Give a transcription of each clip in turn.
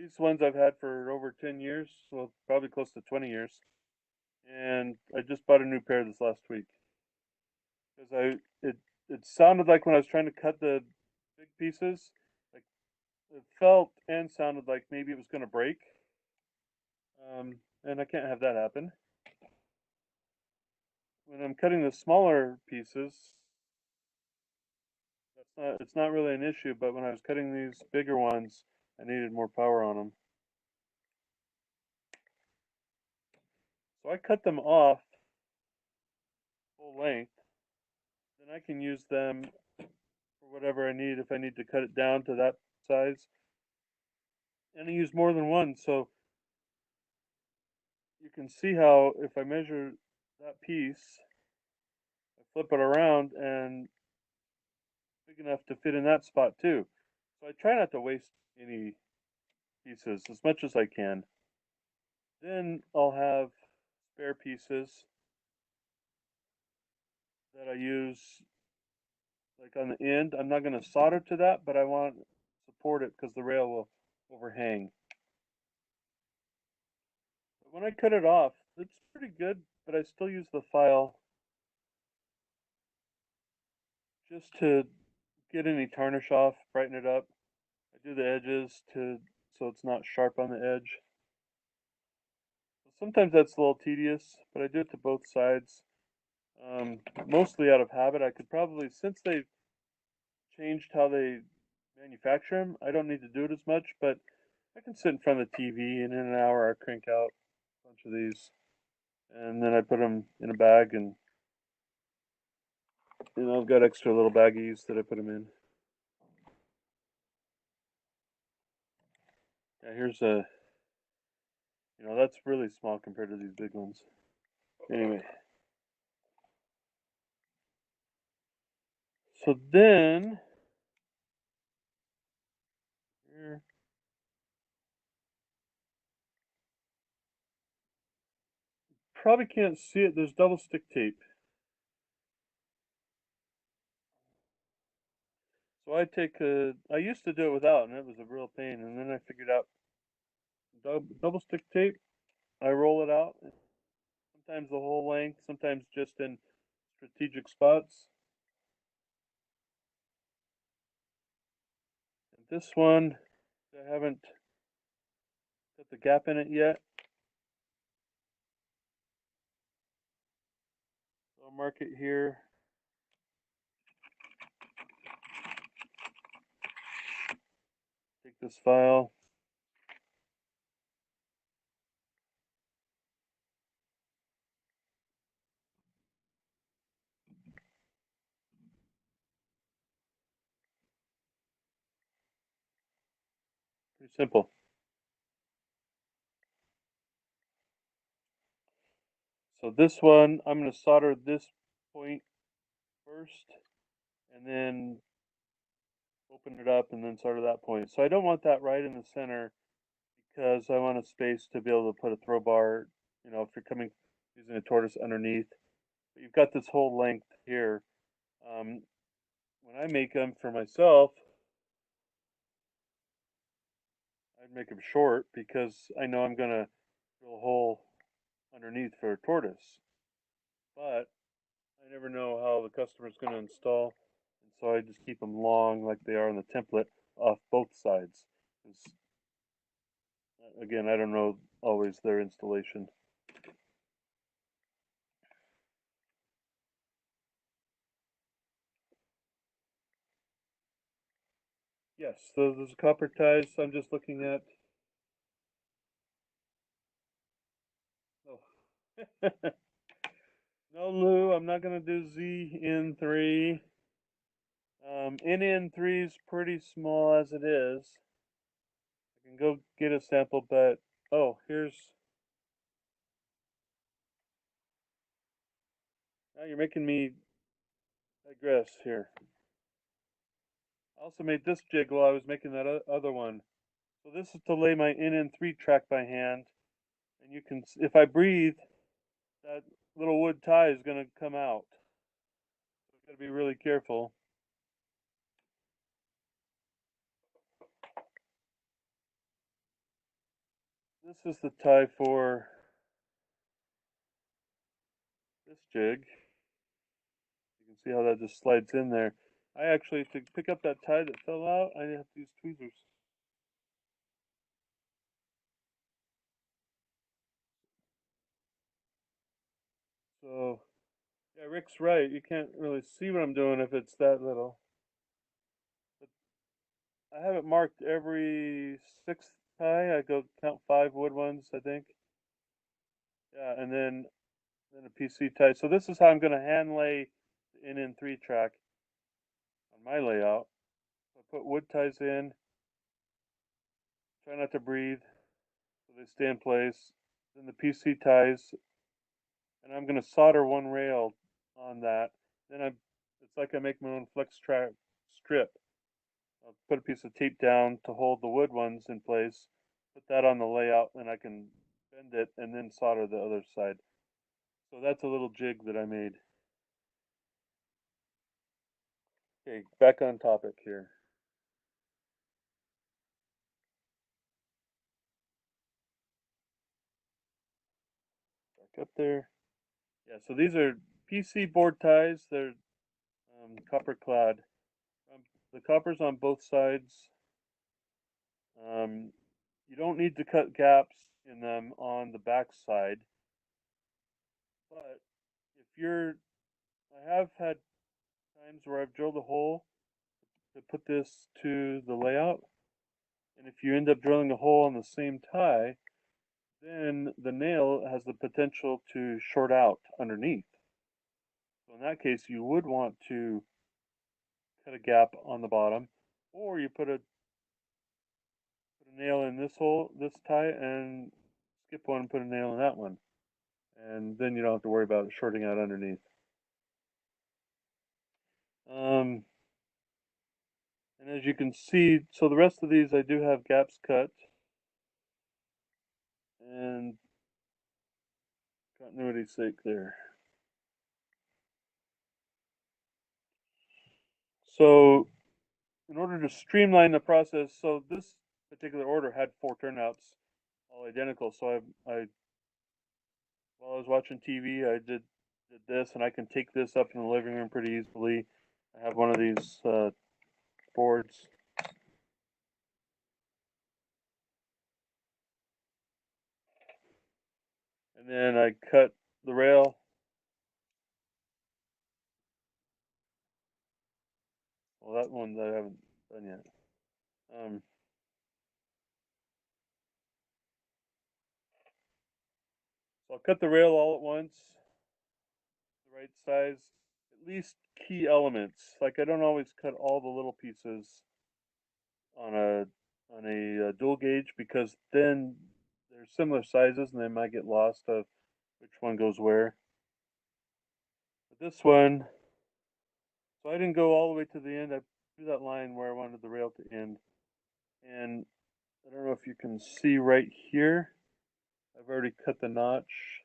These ones I've had for over 10 years, well, probably close to 20 years. And I just bought a new pair this last week because it sounded like when I was trying to cut the big pieces, like it felt and sounded like maybe it was going to break. And I can't have that happen. When I'm cutting the smaller pieces, it's not really an issue, but when I was cutting these bigger ones, I needed more power on them. So I cut them off full length. Then I can use them for whatever I need if I need to cut it down to that size. And I use more than one, so you can see how if I measure that piece, I flip it around and big enough to fit in that spot too. So I try not to waste any pieces as much as I can. Then I'll have spare pieces that I use like on the end. I'm not going to solder to that, but I want to support it because the rail will overhang. But when I cut it off, it's pretty good, but I still use the file just to get any tarnish off, brighten it up. I do the edges so it's not sharp on the edge. Sometimes that's a little tedious, but I do it to both sides. Mostly out of habit. I could probably, since they've changed how they manufacture them, I don't need to do it as much, but I can sit in front of the TV and in an hour I crank out a bunch of these. And then I put them in a bag and I've got extra little baggies that I put them in. Yeah, here's a, that's really small compared to these big ones. Anyway. So then, here, probably can't see it. There's double stick tape. So I used to do it without, and it was a real pain. And then I figured out double stick tape. I roll it out, sometimes the whole length, sometimes just in strategic spots. And this one, I haven't got the gap in it yet. So I'll mark it here. Take this file. Pretty simple. So this one, I'm going to solder this point first, and then open it up and then solder that point. So I don't want that right in the center because I want a space to be able to put a throw bar, if you're coming using a tortoise underneath. But you've got this whole length here. When I make them for myself, I'd make them short because I know I'm going to drill a hole underneath for a tortoise. But I never know how the customer's going to install, and so I just keep them long like they are in the template off both sides. Again, I don't know always their installation. Yes, so those copper ties I'm just looking at. Oh. No, Lou, I'm not going to do ZN3. NN3 is pretty small as it is. I can go get a sample, but oh, now you're making me digress here. I also made this jig while I was making that other one. So this is to lay my NN3 track by hand, and you can, if I breathe, that little wood tie is going to come out. So I've got to be really careful. this is the tie for this jig. You can see how that just slides in there. I actually, to pick up that tie that fell out, I have to use tweezers. So, yeah, Rick's right. You can't really see what I'm doing if it's that little. But I have it marked every sixth tie. I go count 5 wood ones, I think. Yeah, and then a PC tie. So this is how I'm going to hand lay the NN3 track on my layout. I put wood ties in. Try not to breathe so they stay in place. Then the PC ties, and I'm going to solder one rail on that. Then it's like I make my own flex track strip. I'll put a piece of tape down to hold the wood ones in place, put that on the layout, and I can bend it and then solder the other side. So that's a little jig that I made. Okay, back on topic here. Back up there. Yeah, so these are PC board ties. They're copper clad. The copper's on both sides. You don't need to cut gaps in them on the back side. But if you're, I have had times where I've drilled a hole to put this to the layout. And if you end up drilling a hole on the same tie, then the nail has the potential to short out underneath. So in that case, you would want to cut a gap on the bottom, or you put a nail in this hole, this tie, and skip one and put a nail in that one. And then you don't have to worry about it shorting out underneath. And as you can see, so the rest of these I do have gaps cut. And continuity's sake there. So in order to streamline the process, so this particular order had 4 turnouts, all identical. So while I was watching TV, I did this, and I can take this up in the living room pretty easily. I have one of these boards. And then I cut the rail. Well, that one I haven't done yet. So I'll cut the rail all at once, the right size, at least key elements. Like I don't always cut all the little pieces on a dual gauge because then they're similar sizes and they might get lost of which one goes where. But this one, so I didn't go all the way to the end. I drew that line where I wanted the rail to end. And I don't know if you can see right here. I've already cut the notch.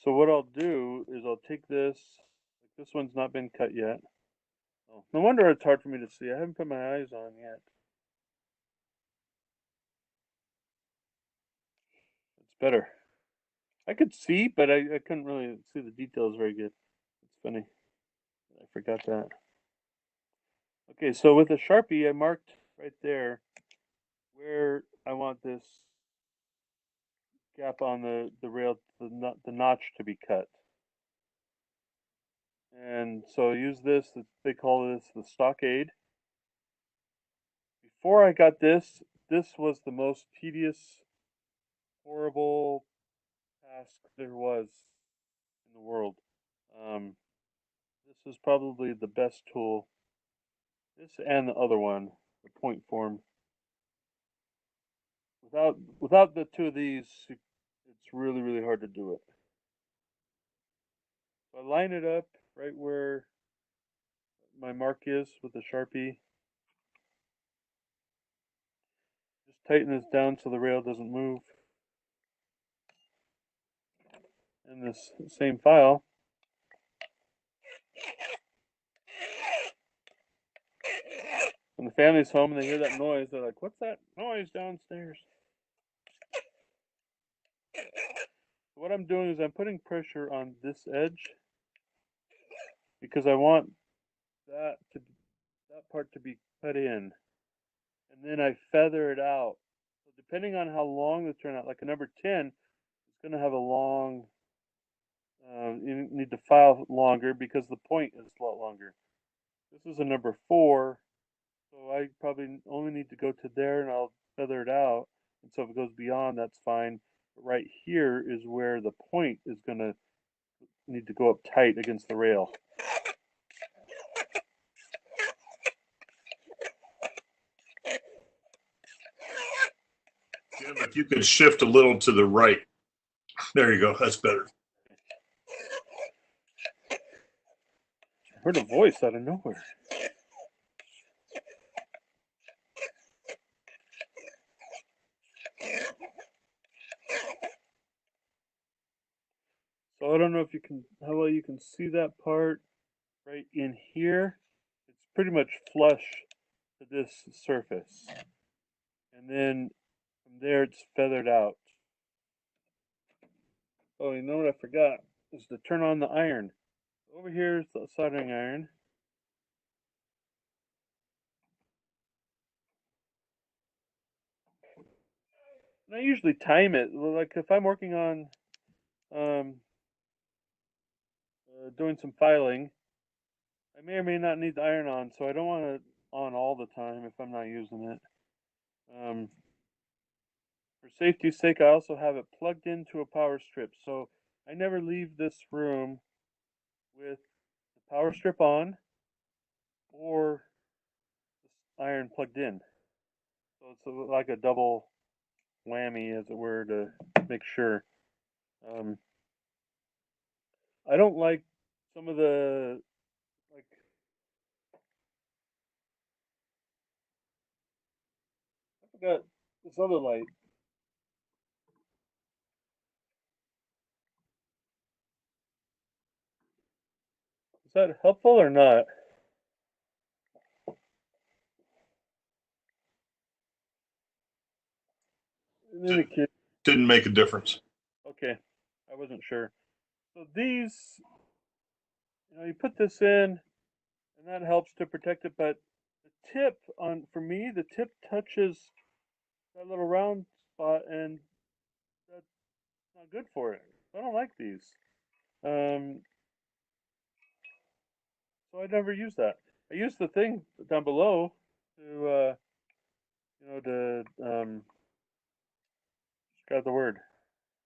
So what I'll do is I'll take this. Like this one's not been cut yet. Oh, no wonder it's hard for me to see. I haven't put my eyes on yet. It's better. I could see, but I couldn't really see the details very good. It's funny. I forgot that. Okay, so with a Sharpie, I marked right there where I want this gap on the rail, the notch to be cut. And so I use this, they call this the stockade. Before I got this was the most tedious, horrible task there was in the world. This is probably the best tool. This and the other one, the point form. Without the two of these, it's really hard to do it. So I line it up right where my mark is with the Sharpie. Just tighten this down so the rail doesn't move. And this same file, when the family's home and they hear that noise, they're like, "What's that noise downstairs?" What I'm doing is I'm putting pressure on this edge because I want that part to be cut in, and then I feather it out. So depending on how long the turnout, like a number 10, it's going to have a long. You need to file longer because the point is a lot longer. This is a number 4, so I probably only need to go to there, and I'll feather it out. And so if it goes beyond, that's fine. But right here is where the point is going to need to go up tight against the rail. Jim, if you could shift a little to the right. There you go. That's better. I heard a voice out of nowhere. So I don't know if you can, how well you can see that part right in here. It's pretty much flush to this surface. And then from there it's feathered out. Oh, you know what I forgot? Is to turn on the iron. Over here is the soldering iron. And I usually time it. Like if I'm working on doing some filing, I may or may not need the iron on, so I don't want it on all the time if I'm not using it. For safety's sake, I also have it plugged into a power strip, so I never leave this room with the power strip on or the iron plugged in. So it's like a double whammy, as it were, to make sure. I don't like some of the, like, I forgot this other light. Is that helpful or not? In any case, Didn't make a difference. okay, I wasn't sure. So these, you put this in, and that helps to protect it. But the tip for me, the tip touches that little round spot, and that's not good for it. I don't like these. Um, so I never use that. I use the thing down below to, to got the word,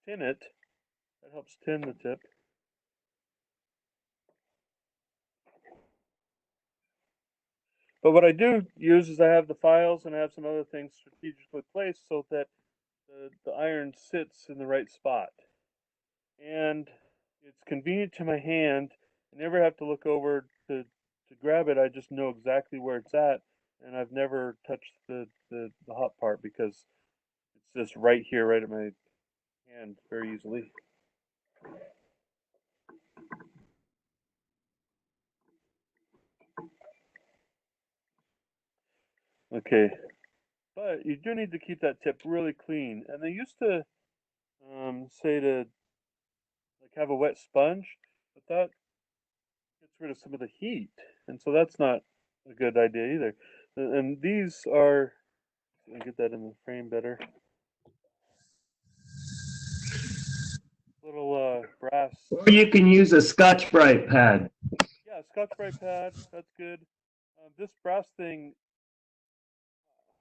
tin it. That helps tin the tip. But what I do use is I have the files and I have some other things strategically placed so that the iron sits in the right spot. And it's convenient to my hand. I never have to look over to grab it. I just know exactly where it's at. And I've never touched the hot part because it's just right here, right at my hand very easily. Okay, but you do need to keep that tip really clean. And they used to say to like have a wet sponge, but that gets rid of some of the heat, and so that's not a good idea either. And these are, let me get that in the frame better. Little brass. Or you can use a Scotch-Brite pad. Yeah, Scotch-Brite pad. That's good. This brass thing,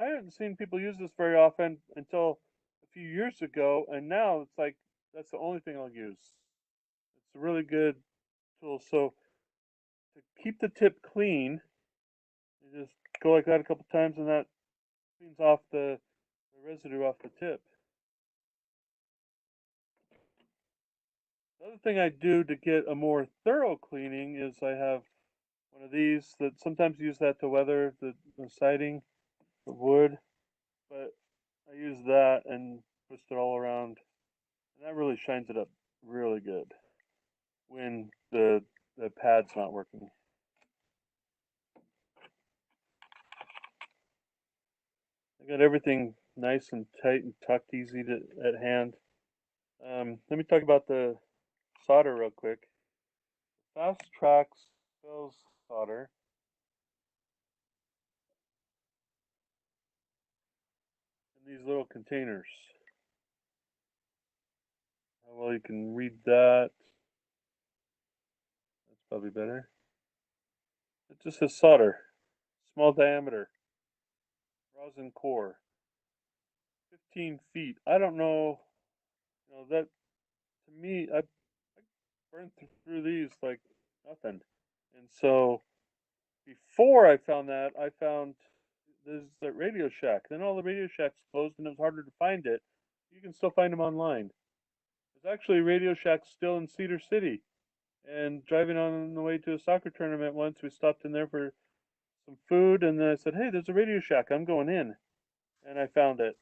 I haven't seen people use this very often until a few years ago, and now it's like that's the only thing I'll use. It's a really good tool. So to keep the tip clean, you just go like that a couple times, and that cleans off the residue off the tip. The other thing I do to get a more thorough cleaning is I have one of these that sometimes use that to weather the siding, the wood, but I use that and twist it all around, and that really shines it up really good when the pad's not working. got everything nice and tight and tucked, easy at hand. Let me talk about the solder real quick. Fast Tracks sells solder. In these little containers. How well you can read that. That's probably better. It just says solder. Small diameter. Rosin core. 15 feet. I don't know. You know, that to me, I burned through these like nothing. And so before I found that, I found there's that Radio Shack. Then all the Radio Shacks closed and it was harder to find it. You can still find them online. There's actually Radio Shack still in Cedar City. And driving on the way to a soccer tournament once, we stopped in there for some food, and then I said, "Hey, there's a Radio Shack. I'm going in," and I found it.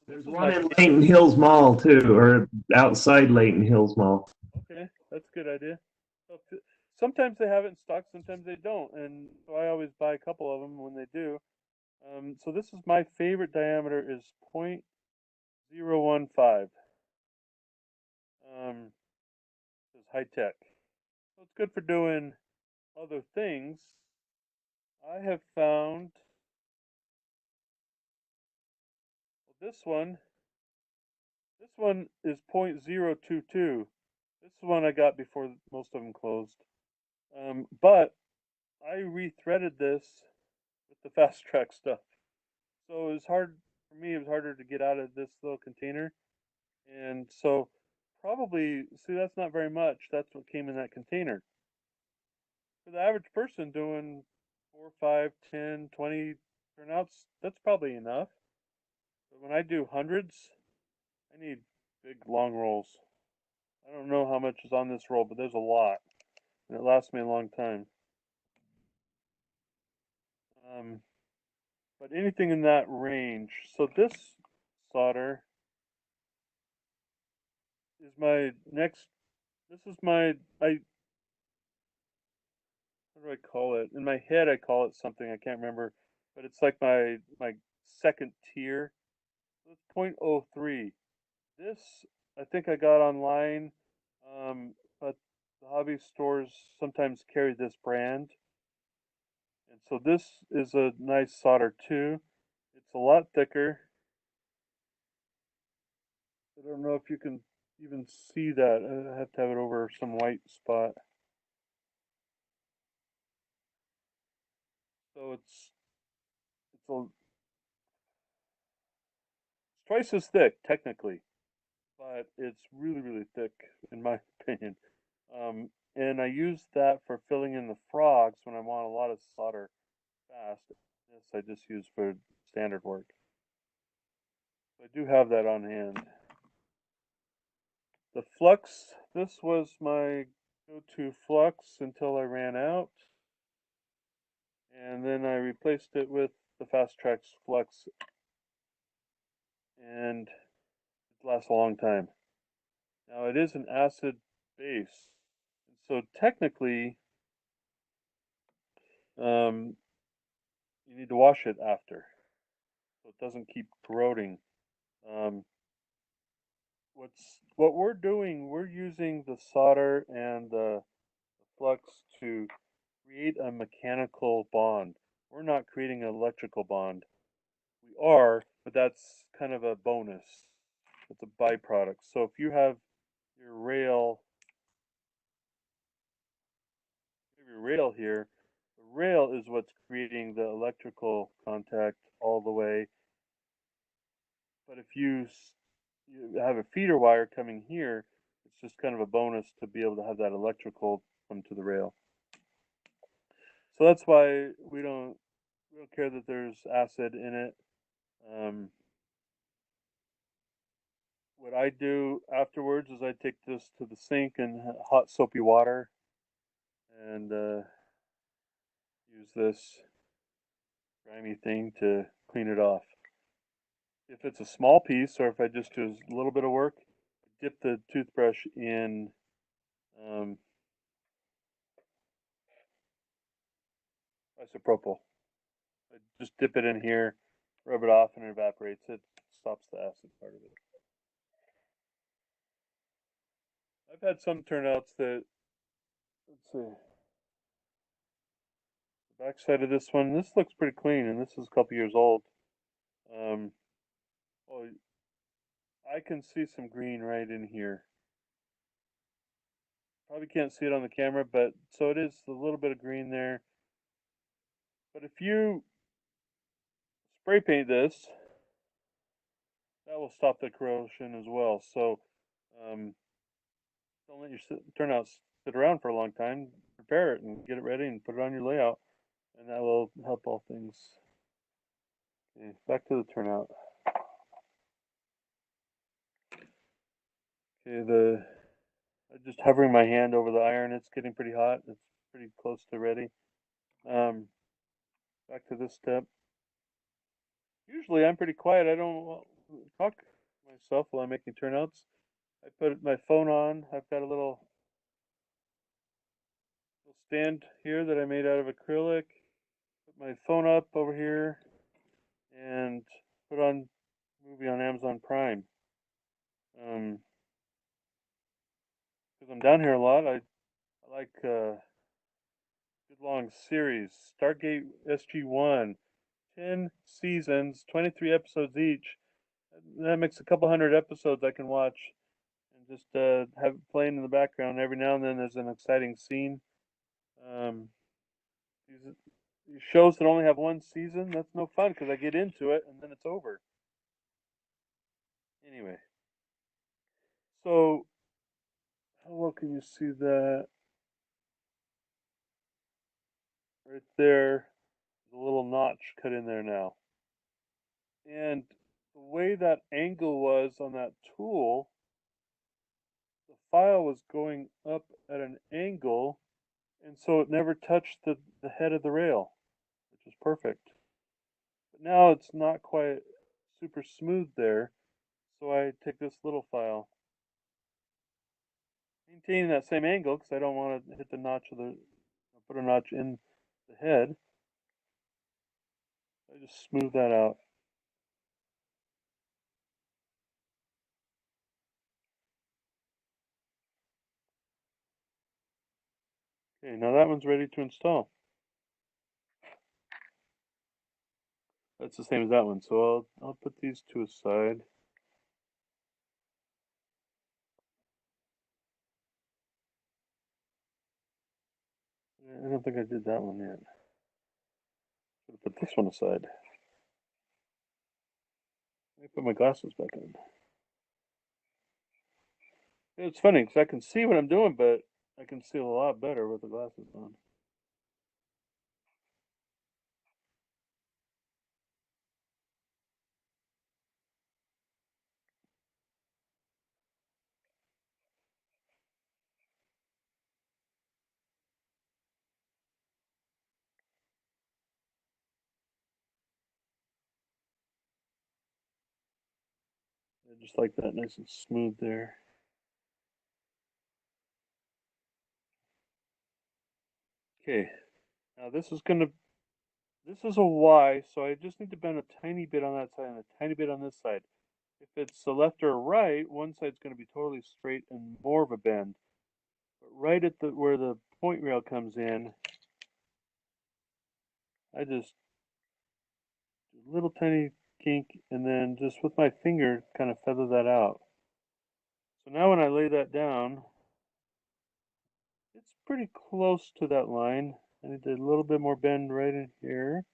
There's one in Layton Hills Mall too, or outside Layton Hills Mall. Okay, that's a good idea. Sometimes they have it in stock, sometimes they don't, and so I always buy a couple of them when they do. So this is my favorite diameter is 0.015. It's high tech. So it's good for doing other things. I have found this one. This one is 0.022. This is the one I got before most of them closed. But I rethreaded this with the fast track stuff. So it was hard for me, it was harder to get out of this little container. And so probably, see, that's not very much. That's what came in that container. For the average person doing 4, 5, 10, 20 turnouts, that's probably enough. But when I do hundreds, I need big long rolls. I don't know how much is on this roll, but there's a lot. And it lasts me a long time. But anything in that range. So this solder is my next. This is my. What do I call it? In my head, I call it something I can't remember, but it's like my second tier. It's 0.03. This I think I got online, but the hobby stores sometimes carry this brand. And so this is a nice solder too. It's a lot thicker. I don't know if you can even see that. I have to have it over some white spot. So it's twice as thick technically, but it's really thick in my opinion. And I use that for filling in the frogs when I want a lot of solder fast. This I just use for standard work. I do have that on hand. The flux, this was my go-to flux until I ran out. And then I replaced it with the Fast Tracks flux, and it lasts a long time. Now it is an acid base, so technically you need to wash it after, so it doesn't keep corroding. Um, what we're doing, we're using the solder and the flux to create a mechanical bond. We're not creating an electrical bond. We are, but that's kind of a bonus. It's a byproduct. So if you have your rail here, the rail is what's creating the electrical contact all the way. But if you have a feeder wire coming here, it's just kind of a bonus to be able to have that electrical come to the rail. So that's why we don't care that there's acid in it. What I do afterwards is I take this to the sink in hot soapy water and use this grimy thing to clean it off. If it's a small piece or if I just do a little bit of work, dip the toothbrush in isopropyl. I just dip it in here rub it off and it evaporates. It stops the acid part of it. I've had some turnouts that, let's see, the backside of this one, this looks pretty clean, and this is a couple years old. Oh, I can see some green right in here. Probably can't see it on the camera, but so it is a little bit of green there. But if you spray paint this, that will stop the corrosion as well. So don't let your turnouts sit around for a long time. Prepare it and get it ready and put it on your layout, and that will help all things. Okay, back to the turnout. Okay, I'm just hovering my hand over the iron. It's getting pretty hot. It's pretty close to ready. Back to this step. Usually I'm pretty quiet. I don't talk myself while I'm making turnouts. I put my phone on. I've got a little stand here that I made out of acrylic. Put my phone up over here and put on a movie on Amazon Prime. Because I'm down here a lot, I like good long series. Stargate SG-1, 10 seasons, 23 episodes each. That makes a couple hundred episodes I can watch and just have it playing in the background. Every now and then there's an exciting scene. These shows that only have one season, that's no fun because I get into it and then it's over. Anyway, so how well can you see that? Right there, the little notch cut in there now. And the way that angle was on that tool, the file was going up at an angle, and so it never touched the head of the rail, which is perfect. But now it's not quite super smooth there, so I take this little file, maintaining that same angle because I don't want to hit the notch of the, put a notch in the head. I just smooth that out. Okay, now that one's ready to install. That's the same as that one, so I'll put these two aside. I don't think I did that one yet. Should have put this one aside. Let me put my glasses back on. It's funny because I can see what I'm doing, but I can see a lot better with the glasses on. I just like that, nice and smooth there. Okay, now this is a Y, so I just need to bend a tiny bit on that side and a tiny bit on this side. If it's the left or right, one side's going to be totally straight and more of a bend. But right at where the point rail comes in, I just do a little tiny kink and then just with my finger kind of feather that out. So now when I lay that down, it's pretty close to that line. I need a little bit more bend right in here.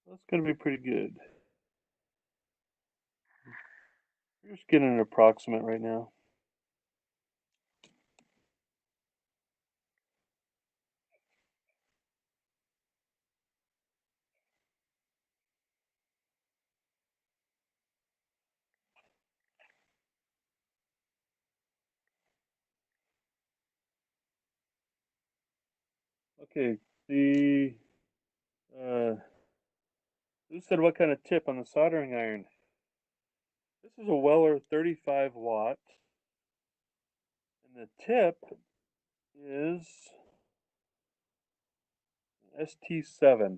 That's going to be pretty good. We're just getting an approximate right now. Okay, who said what kind of tip on the soldering iron? This is a Weller 35 watt, and the tip is ST7.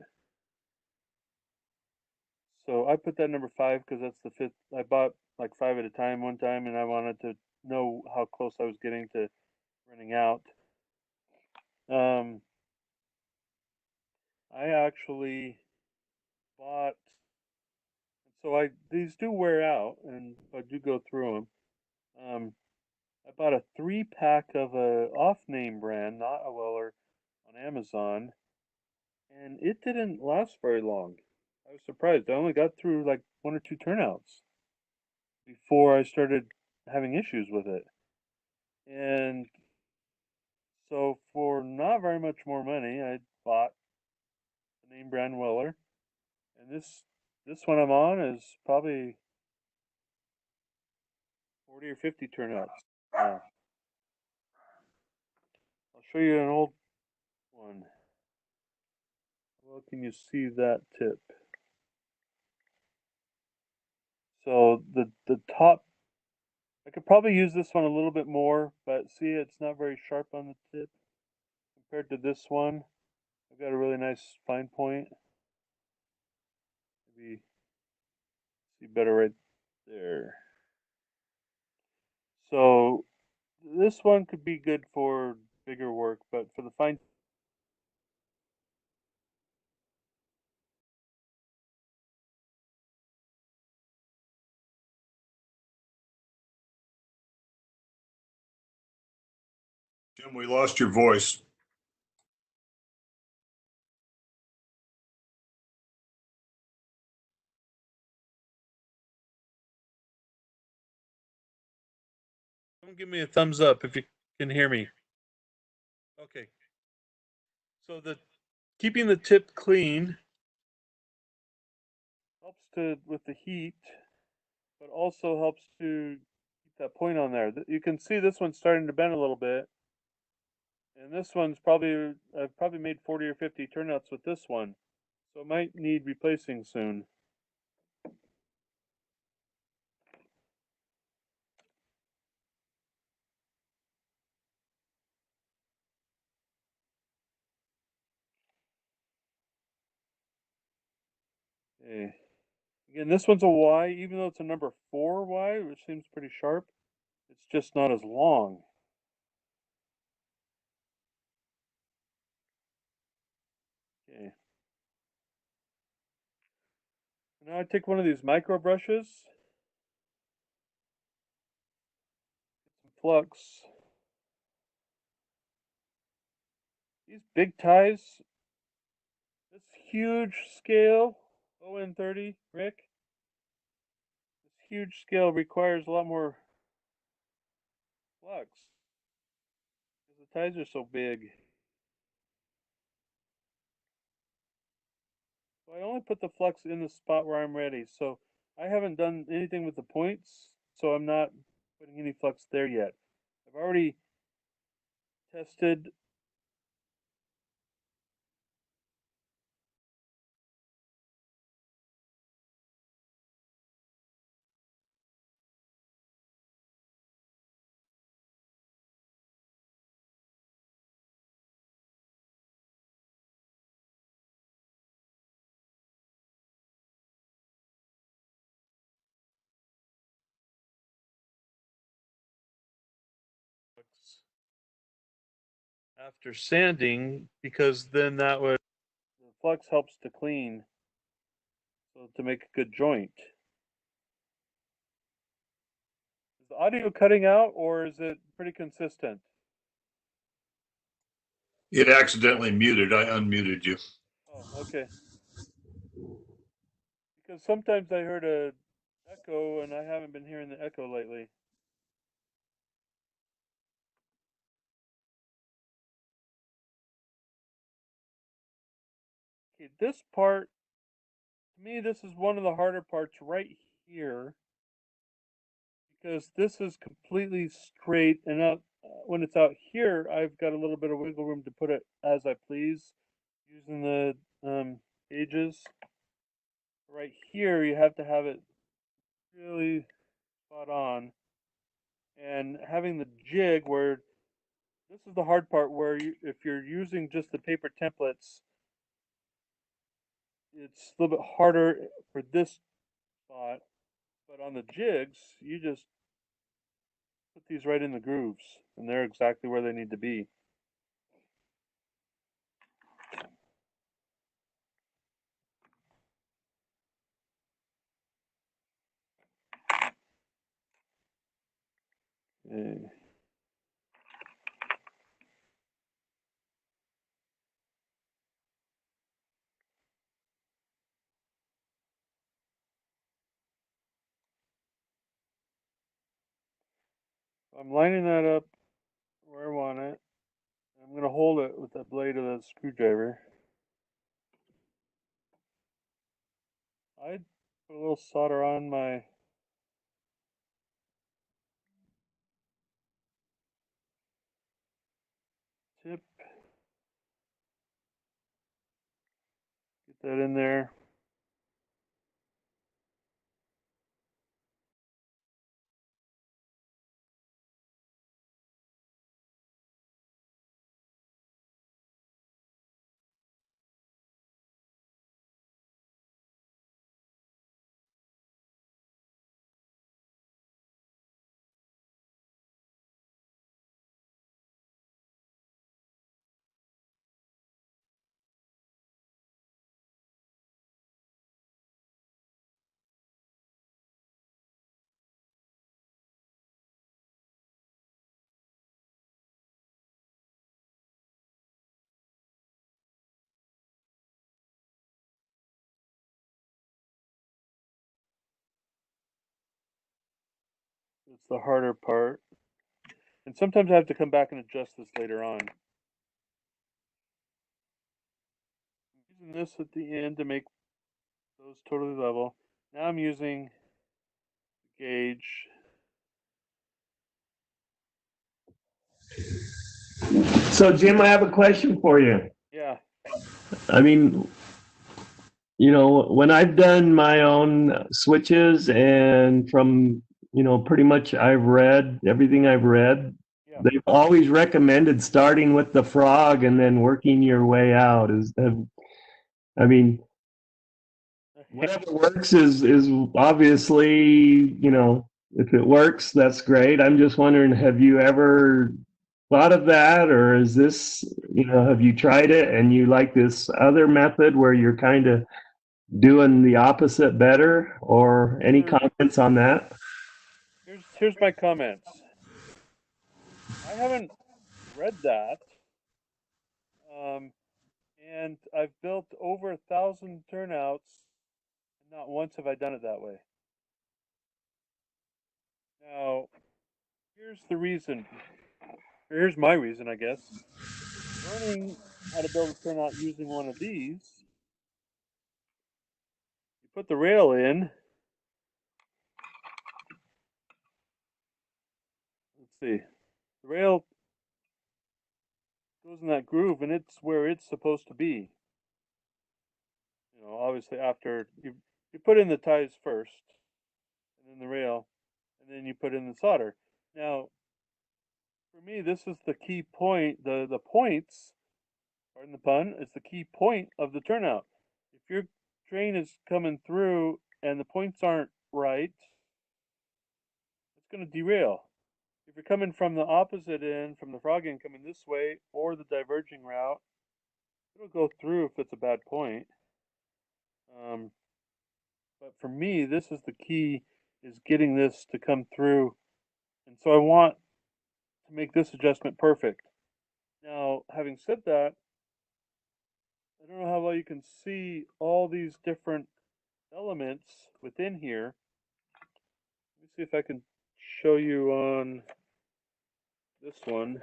So I put that number 5 because that's the fifth. I bought like 5 at a time one time, and I wanted to know how close I was getting to running out. I actually bought. So these do wear out, and I do go through them. I bought a 3-pack of a off-name brand, not a Weller, on Amazon, and it didn't last very long. I was surprised. I only got through like 1 or 2 turnouts before I started having issues with it. And so for not very much more money, I bought the name brand Weller, and this one I'm on is probably 40 or 50 turnouts. I'll show you an old one. Well, can you see that tip? So the top, I could probably use this one a little bit more, but see, it's not very sharp on the tip compared to this one. I've got a really nice fine point. Maybe see better right there. So this one could be good for bigger work, but for the fine. Jim, we lost your voice. Don't give me a thumbs up if you can hear me. Okay. So the keeping the tip clean helps to with the heat, but also helps to keep that point on there. You can see this one's starting to bend a little bit, and this one's probably I've probably made 40 or 50 turnouts with this one, so it might need replacing soon. Okay. Again, this one's a Y, even though it's a number 4 Y, which seems pretty sharp. It's just not as long. Okay. Now I take one of these micro brushes, get some flux. These big ties, this huge scale, ON30, Rick, this huge scale requires a lot more flux because the ties are so big. So I only put the flux in the spot where I'm ready. So I haven't done anything with the points, so I'm not putting any flux there yet. I've already tested. After sanding, because then that would the flux helps to clean, so to make a good joint. Is the audio cutting out, or is it pretty consistent? It accidentally muted. I unmuted you. Oh, okay. Because sometimes I heard a echo, and I haven't been hearing the echo lately. Okay, this part, to me, this is one of the harder parts right here, because this is completely straight, and when it's out here, I've got a little bit of wiggle room to put it as I please, using the gauges. Right here, you have to have it really spot on, and having the jig where this is the hard part, where if you're using just the paper templates, it's a little bit harder for this spot, but on the jigs, you just put these right in the grooves, and they're exactly where they need to be. Okay. I'm lining that up where I want it. I'm going to hold it with the blade of the screwdriver. I'd put a little solder on my tip. Get that in there. It's the harder part. And sometimes I have to come back and adjust this later on. I'm using this at the end to make those totally level. Now I'm using the gauge. So, Jim, I have a question for you. Yeah. I mean, when I've done my own switches and from, pretty much I've read everything I've read, Yeah. they've always recommended starting with the frog and then working your way out. I mean, whatever works is obviously, if it works, that's great. I'm just wondering, have you ever thought of that, or is this, have you tried it and you like this other method where you're kind of doing the opposite better, or any comments on that? Here's my comments. I haven't read that, and I've built over 1,000 turnouts, and not once have I done it that way. Now, here's the reason. Here's my reason, I guess. Learning how to build a turnout using one of these, you put the rail in. Let's see. The rail goes in that groove, and it's where it's supposed to be. Obviously after you put in the ties first, and then the rail, and then you put in the solder. Now, for me, this is the key point. The points, pardon the pun, is the key point of the turnout. If your train is coming through and the points aren't right, it's going to derail. If you're coming from the opposite end, from the frog end, coming this way, or the diverging route, it'll go through if it's a bad point. But for me, this is the key, is getting this to come through. And so I want to make this adjustment perfect. Now, having said that, I don't know how well you can see all these different elements within here. Let me see if I can show you on this one.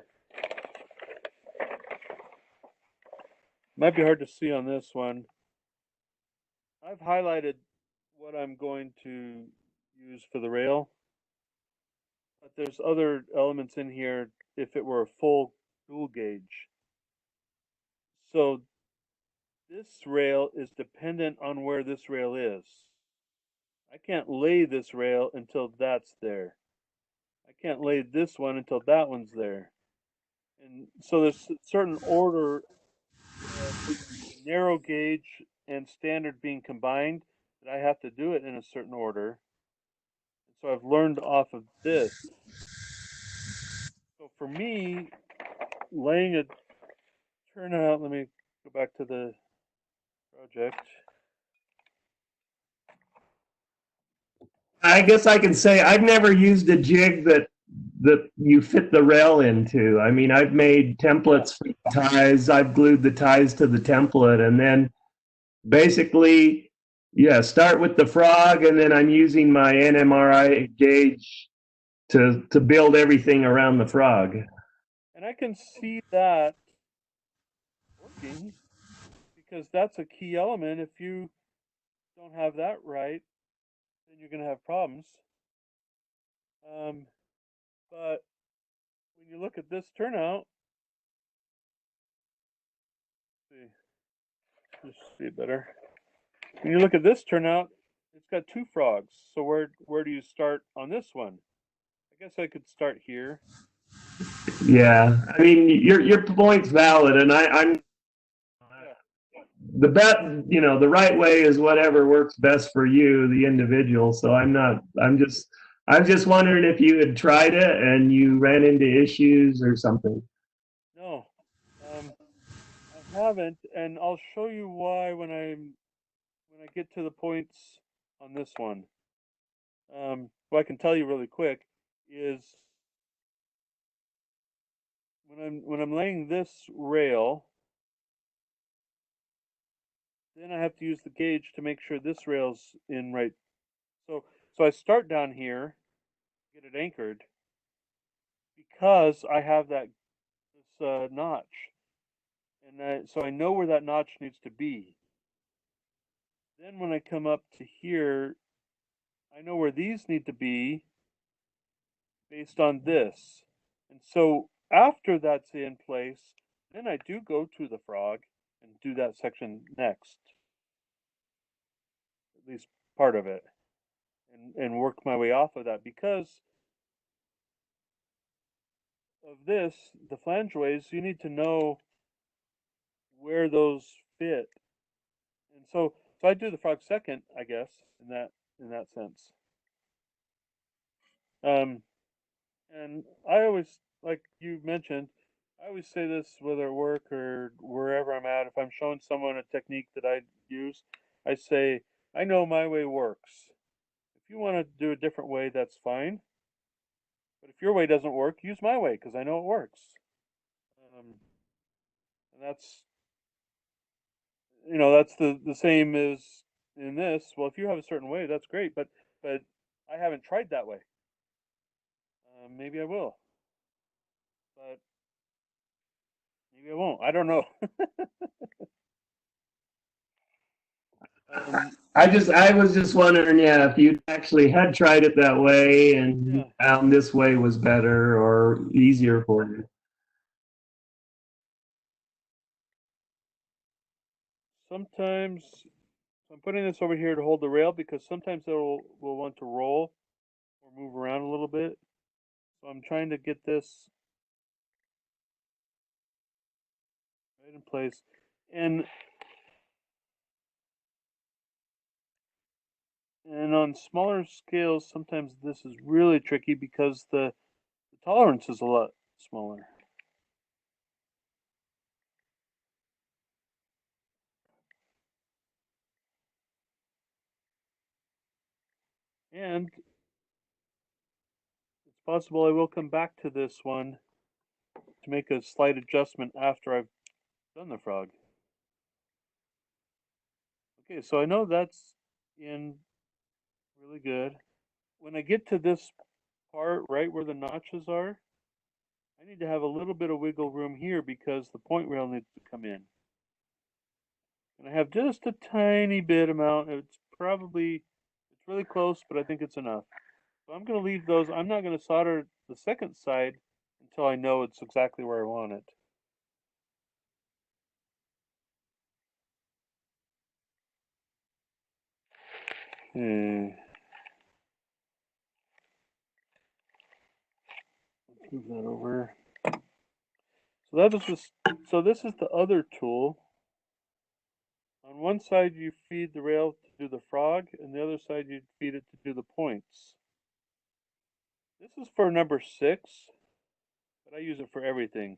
Might be hard to see on this one. I've highlighted what I'm going to use for the rail, but there's other elements in here if it were a full dual gauge. So this rail is dependent on where this rail is. I can't lay this rail until that's there. I can't lay this one until that one's there. And so there's a certain order that the narrow gauge and standard being combined, that I have to do it in a certain order. So I've learned off of this. So for me, laying a turnout, let me go back to the project. I guess I can say I've never used a jig that you fit the rail into. I mean, I've made templates for ties. I've glued the ties to the template, and then basically, yeah, start with the frog, and then I'm using my NMRA gauge to build everything around the frog. And I can see that working because that's a key element. If you don't have that right, then you're going to have problems. But when you look at this turnout, see, just see it better. When you look at this turnout, it's got two frogs. So where do you start on this one? I guess I could start here. Yeah, I mean, your point's valid, and I'm the bet. You know, the right way is whatever works best for you, the individual. So I'm not. I'm just wondering if you had tried it and you ran into issues or something. No, I haven't, and I'll show you why when I get to the points on this one. What I can tell you really quick is when I'm laying this rail, then I have to use the gauge to make sure this rail's in right. So I start down here, get it anchored, because I have this notch, and so I know where that notch needs to be. Then when I come up to here, I know where these need to be based on this. And so after that's in place, then I do go to the frog and do that section next, at least part of it, and work my way off of that because of this, the flangeways, you need to know where those fit. And so I do the frog second, I guess, in that sense. Um, and I always, like you mentioned, I always say this whether at work or wherever I'm at. If I'm showing someone a technique that I use, I say, I know my way works. If you want to do a different way, that's fine. But if your way doesn't work, use my way because I know it works. And that's the same as in this. Well, if you have a certain way, that's great. But I haven't tried that way. Maybe I will, but maybe I won't. I don't know. I was just wondering, yeah, if you actually had tried it that way and you Yeah. found this way was better or easier for you. Sometimes I'm putting this over here to hold the rail because sometimes it will want to roll or move around a little bit. So I'm trying to get this right in place. And on smaller scales, sometimes this is really tricky because the tolerance is a lot smaller. And it's possible I will come back to this one to make a slight adjustment after I've done the frog. Okay, so I know that's in really good. When I get to this part right where the notches are, I need to have a little bit of wiggle room here because the point rail needs to come in. And I have just a tiny bit amount. It's really close, but I think it's enough. So I'm going to leave those. I'm not going to solder the second side until I know it's exactly where I want it. Let's move that over. So this is the other tool. on one side you feed the rail to do the frog, and the other side you feed it to do the points. This is for number 6, but I use it for everything.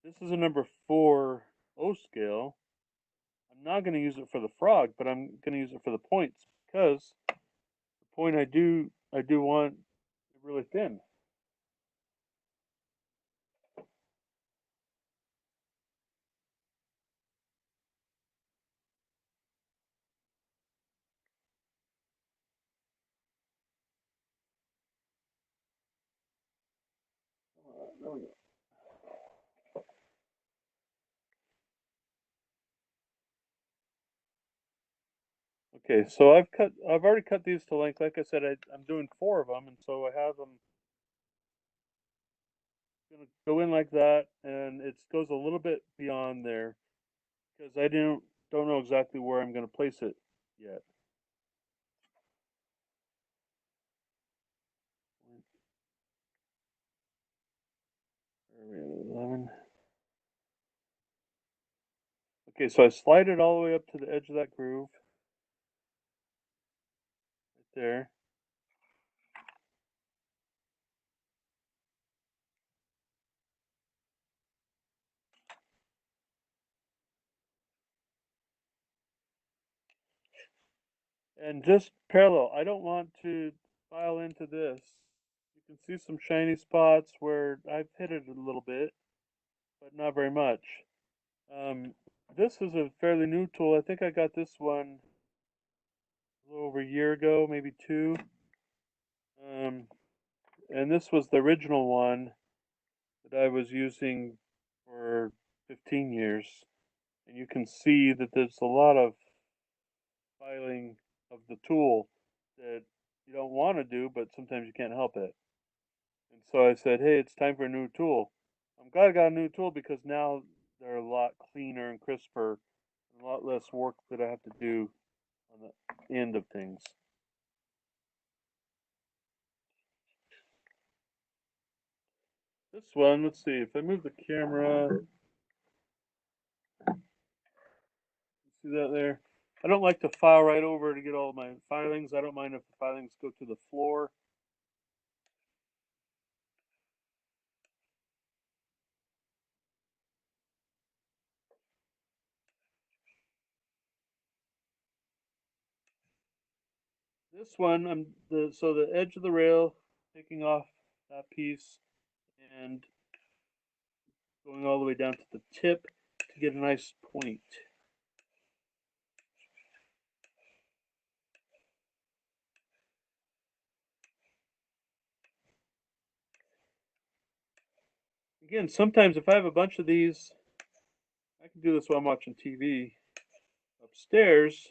This is a number 4 O scale. I'm not going to use it for the frog, but I'm going to use it for the points because the point I do want it really thin. There we go. Okay, so I've already cut these to length. Like I said, I'm doing 4 of them, and so I have them gonna go in like that, and it goes a little bit beyond there because I don't know exactly where I'm gonna place it yet. Where are we at? 11. Okay, so I slide it all the way up to the edge of that groove, right there. And just parallel. I don't want to file into this. You can see some shiny spots where I've hit it a little bit, but not very much. This is a fairly new tool. I think I got this one a little over a year ago, maybe 2. And this was the original one that I was using for 15 years. And you can see that there's a lot of filing of the tool that you don't want to do, but sometimes you can't help it. And so I said, hey, it's time for a new tool. I'm glad I got a new tool because now they're a lot cleaner and crisper, and a lot less work that I have to do on the end of things. This one, let's see, if I move the camera, see that there? I don't like to file right over to get all my filings. I don't mind if the filings go to the floor. This one, so the edge of the rail, taking off that piece and going all the way down to the tip to get a nice point. Again, sometimes if I have a bunch of these, I can do this while I'm watching TV upstairs.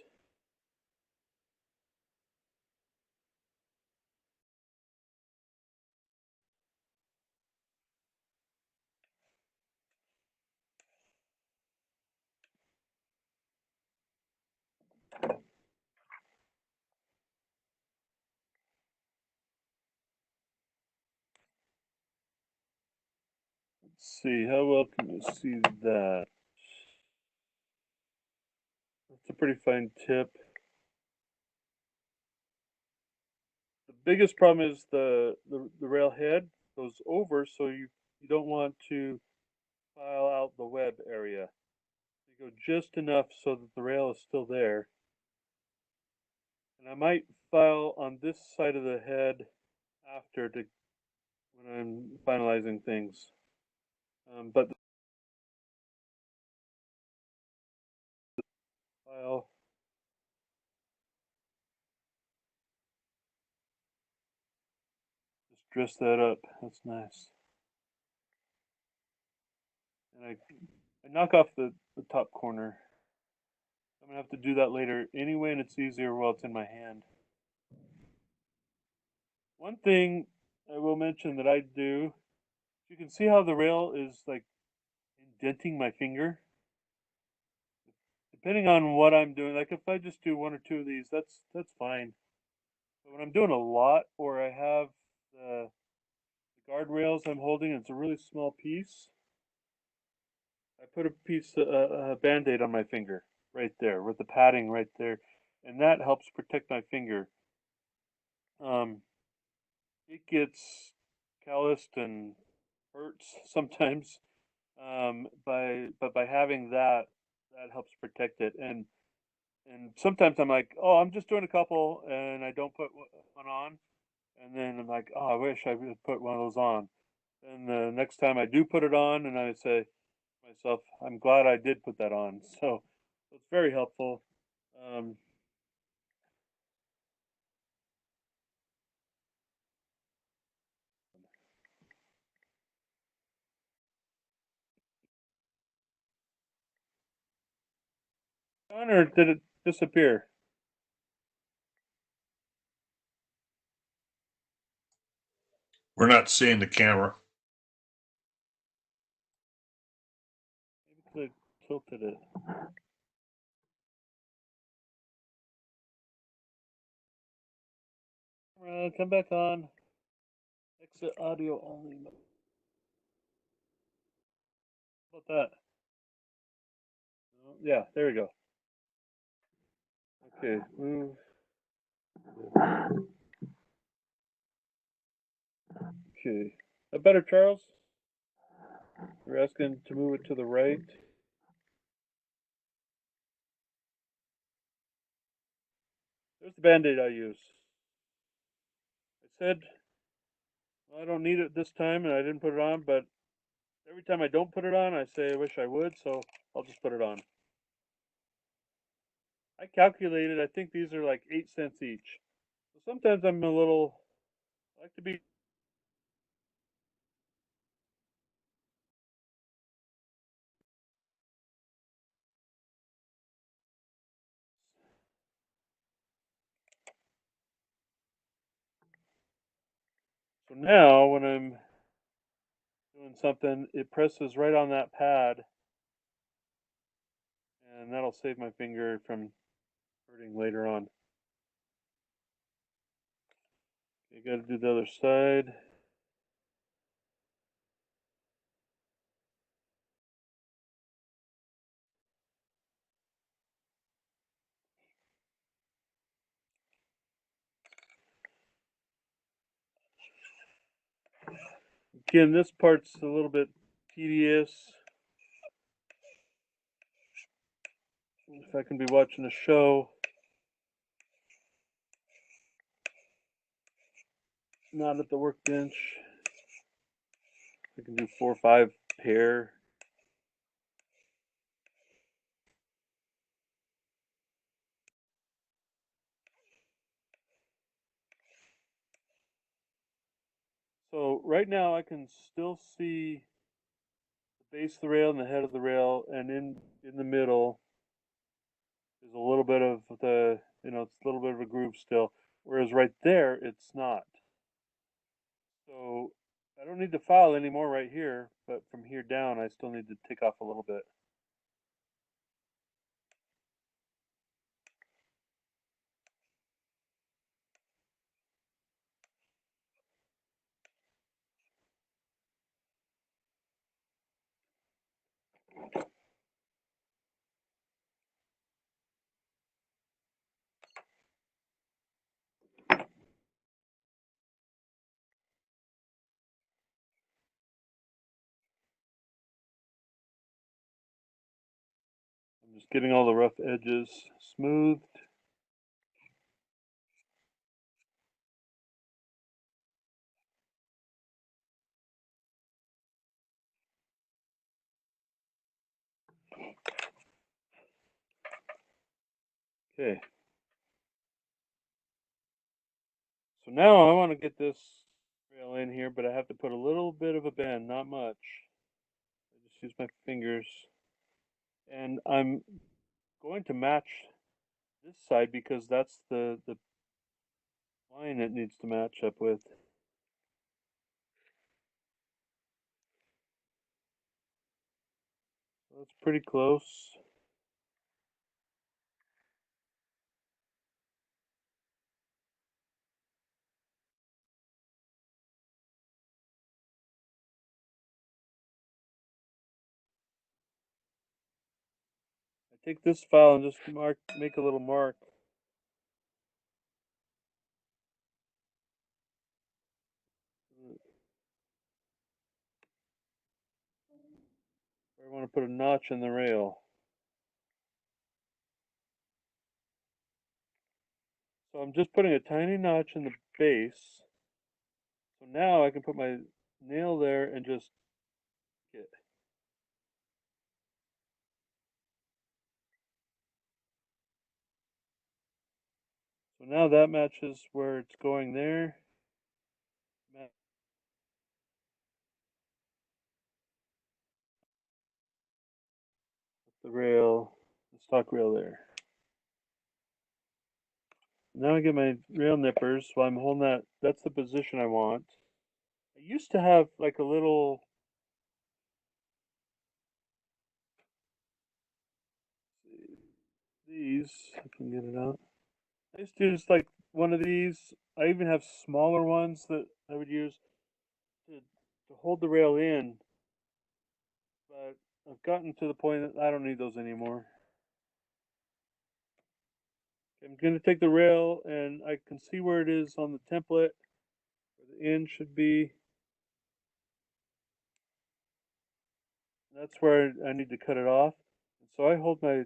Let's see, how well can you see that? That's a pretty fine tip. The biggest problem is the rail head goes over, so you don't want to file out the web area. You go just enough so that the rail is still there. And I might file on this side of the head after when I'm finalizing things. But the file, just dress that up. That's nice. And I knock off the top corner. I'm gonna have to do that later anyway, and it's easier while it's in my hand. One thing I will mention that I do, you can see how the rail is like indenting my finger. Depending on what I'm doing, like if I just do 1 or 2 of these, that's fine. But when I'm doing a lot, or I have the guardrails I'm holding, it's a really small piece. I put a piece, a Band-Aid on my finger right there with the padding right there, and that helps protect my finger. Um, it gets calloused and hurts sometimes, but by having that, that helps protect it. And sometimes I'm like, oh, I'm just doing a couple, and I don't put one on, and then I'm like, oh, I wish I would put one of those on. And the next time I do put it on, and I say to myself, I'm glad I did put that on. So it's very helpful. Um, or did it disappear? We're not seeing the camera. Maybe because I tilted it. Come back on. Exit audio only. How about that? Yeah, there we go. Okay, move. Okay. That better, Charles? We're asking to move it to the right. There's the Band-Aid I use. I said well, I don't need it this time and I didn't put it on, but every time I don't put it on, I say I wish I would, so I'll just put it on. I calculated, I think these are like 8 cents each. So sometimes I'm a little, I like to be. So now when I'm doing something, it presses right on that pad, and that'll save my finger from hurting later on. You got to do the other side. Again, this part's a little bit tedious. If I can be watching a show, not at the workbench, I can do 4 or 5 pair. So right now I can still see the base of the rail and the head of the rail, and in the middle is a little bit of the, it's a little bit of a groove still. Whereas right there, it's not. So I don't need to file anymore right here, but from here down, I still need to take off a little bit. I'm just getting all the rough edges smoothed. Okay. So now I want to get this rail in here, but I have to put a little bit of a bend, not much. I just use my fingers. And I'm going to match this side because that's the line it needs to match up with. So that's pretty close. take this file and just make a little mark. I want to put a notch in the rail. So I'm just putting a tiny notch in the base. So now I can put my nail there and just get. So now that matches where it's going there. The rail, the stock rail there. Now I get my rail nippers. So I'm holding that. That's the position I want. I used to have like a little. These, I can get it out. I used to use like one of these. I even have smaller ones that I would use to hold the rail in. But I've gotten to the point that I don't need those anymore. I'm going to take the rail and I can see where it is on the template, where the end should be. That's where I need to cut it off. So I hold my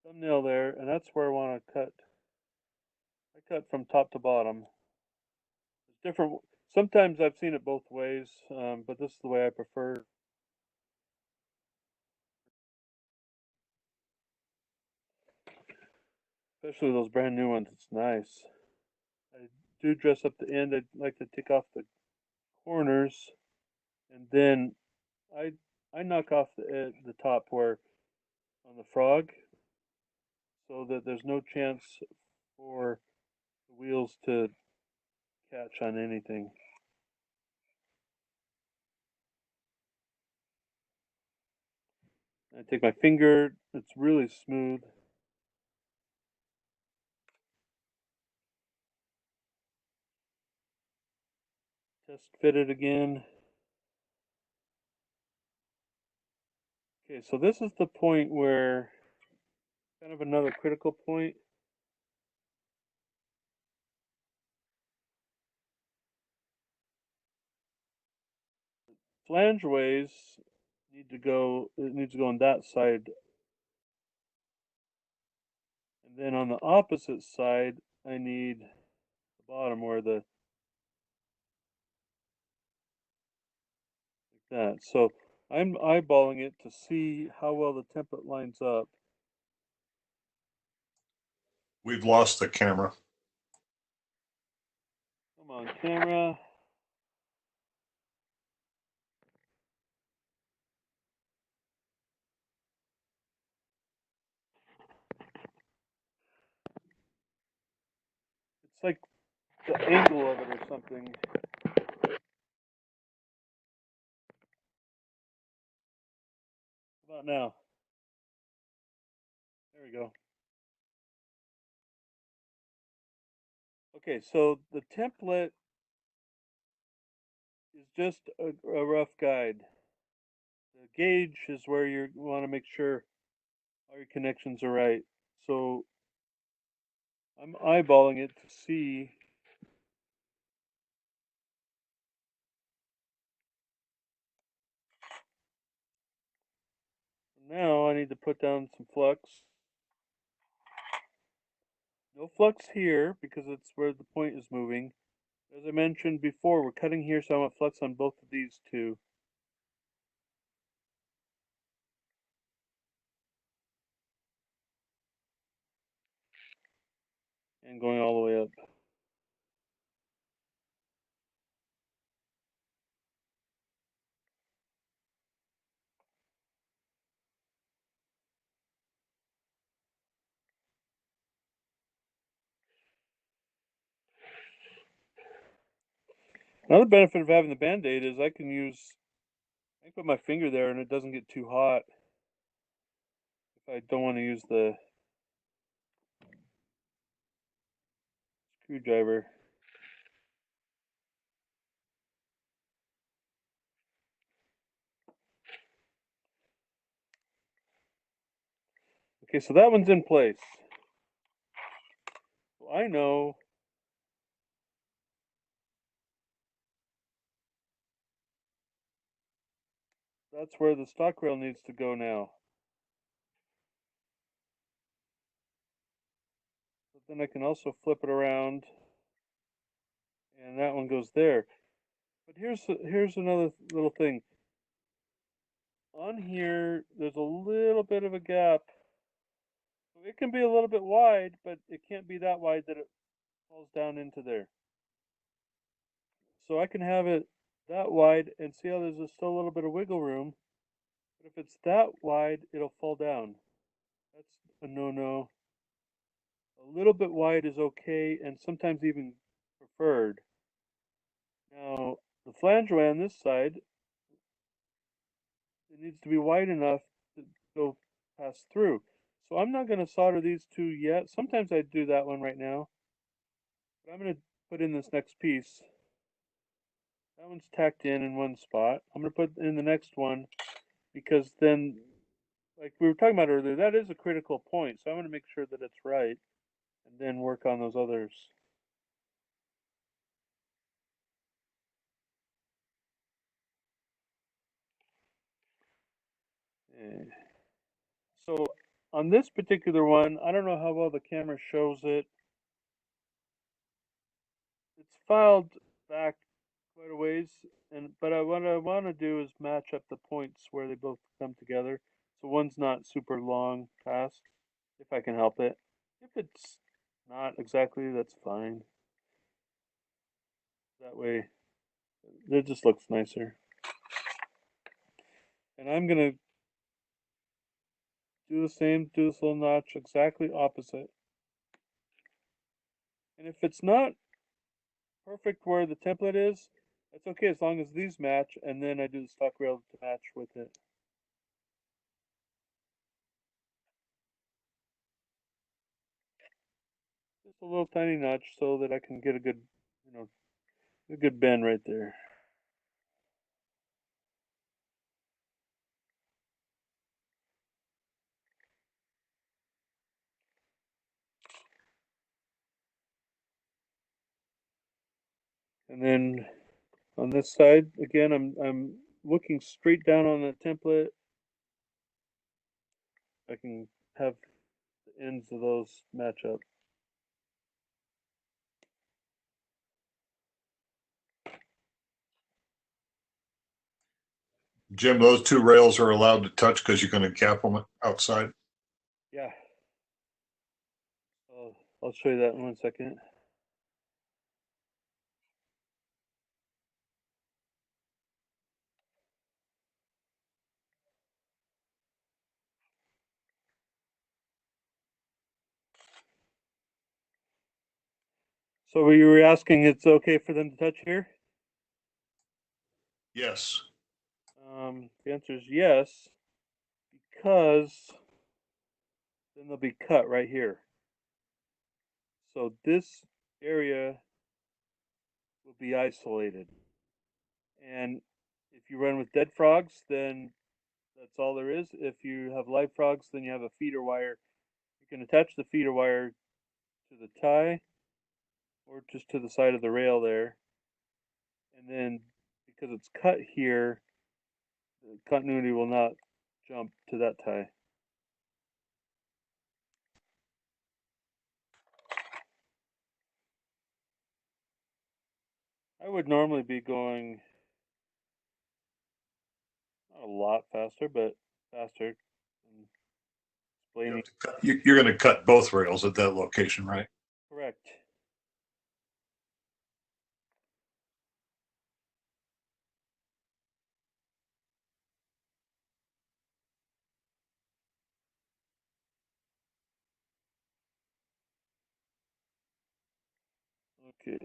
thumbnail there, and that's where I want to cut. I cut from top to bottom. It's different. Sometimes I've seen it both ways, but this is the way I prefer. Especially those brand new ones. It's nice. I do dress up the end. I'd like to take off the corners, and then I I knock off the top where on the frog, so that there's no chance for the wheels to catch on anything. I take my finger. It's really smooth. Test fit it again. Okay, so this is the point where, kind of another critical point. Flangeways need to go, it needs to go on that side. And then on the opposite side, I need the bottom where the, like that. So I'm eyeballing it to see how well the template lines up. We've lost the camera. Come on, camera. It's like the angle of it or something. How about now? There we go. Okay, so the template is just a rough guide. The gauge is where you want to make sure all your connections are right. So I'm eyeballing it to see. Now I need to put down some flux. No flux here because it's where the point is moving. As I mentioned before, we're cutting here, so I want flux on both of these two. And going all the way up. Another benefit of having the Band-Aid is I can put my finger there and it doesn't get too hot if I don't want to use the screwdriver. Okay, so that one's in place. So I know that's where the stock rail needs to go now. But then I can also flip it around, and that one goes there. But here's another little thing. On here, there's a little bit of a gap. So it can be a little bit wide, but it can't be that wide that it falls down into there. So I can have it that wide and see how there's still a little bit of wiggle room. But if it's that wide, it'll fall down. That's a no-no. A little bit wide is okay and sometimes even preferred. Now, the flange way on this side, it needs to be wide enough to go pass through. So I'm not going to solder these two yet. Sometimes I do that one right now. But I'm going to put in this next piece. That one's tacked in one spot. I'm going to put in the next one because then, like we were talking about earlier, that is a critical point. So I want to make sure that it's right and then work on those others. So on this particular one, I don't know how well the camera shows it. It's filed back quite a ways, but what I want to do is match up the points where they both come together. So one's not super long past, if I can help it. If it's not exactly, that's fine. That way, it just looks nicer. And I'm gonna do the same, do this little notch exactly opposite. And if it's not perfect where the template is, that's okay as long as these match, and then I do the stock rail to match with it. Just a little tiny notch so that I can get a good, a good bend right there. And then on this side, again, I'm looking straight down on the template. I can have the ends of those match up. Jim, those two rails are allowed to touch because you're going to cap them outside. Yeah. I'll show you that in 1 second. So you were asking it's okay for them to touch here? Yes. The answer is yes, because then they'll be cut right here. So this area will be isolated. And if you run with dead frogs, then that's all there is. If you have live frogs, then you have a feeder wire. You can attach the feeder wire to the tie or just to the side of the rail there. And then because it's cut here, the continuity will not jump to that tie. I would normally be going not a lot faster, but faster. Explaining. You're going to cut both rails at that location, right? Correct. Okay.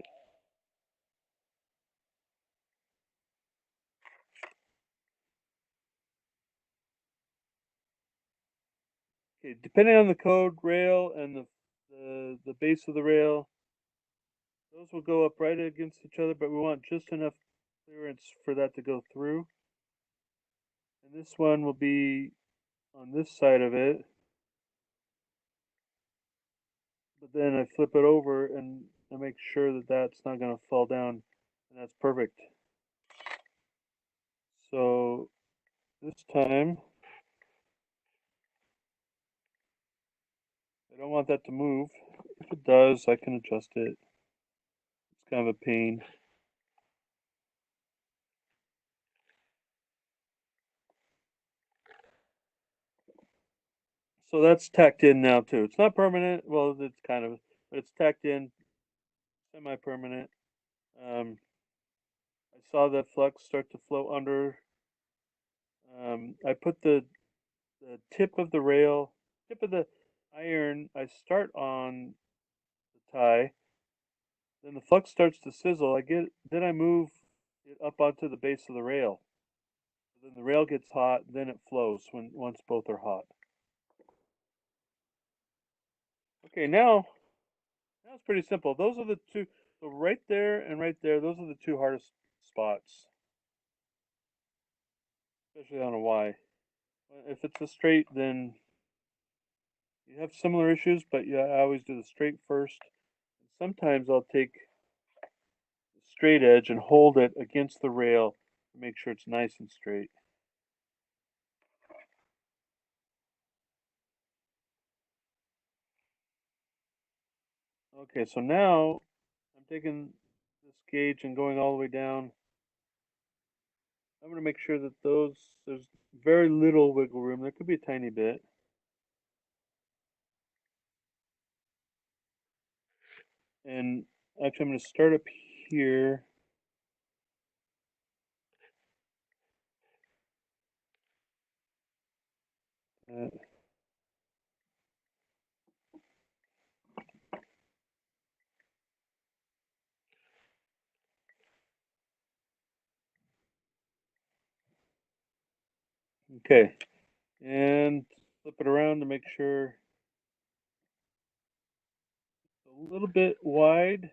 Okay, depending on the code rail and the base of the rail, those will go up right against each other, but we want just enough clearance for that to go through. And this one will be on this side of it. then I flip it over and I make sure that that's not going to fall down, and that's perfect. So this time, I don't want that to move. If it does, I can adjust it. It's kind of a pain. So that's tacked in now too. It's not permanent. Well, it's kind of, but it's tacked in, semi-permanent. I saw that flux start to flow under. I put the tip of the rail, tip of the iron. I start on the tie. Then the flux starts to sizzle. Then I move it up onto the base of the rail. Then the rail gets hot. Then it flows once both are hot. Okay, now it's pretty simple. Those are the two. So right there and right there, those are the two hardest spots, especially on a Y. If it's a straight, then you have similar issues, but yeah, I always do the straight first. Sometimes I'll take the straight edge and hold it against the rail to make sure it's nice and straight. Okay, so now I'm taking this gauge and going all the way down. I'm going to make sure that there's very little wiggle room. There could be a tiny bit. And actually, I'm going to start up here. Uh, okay, and flip it around to make sure it's a little bit wide.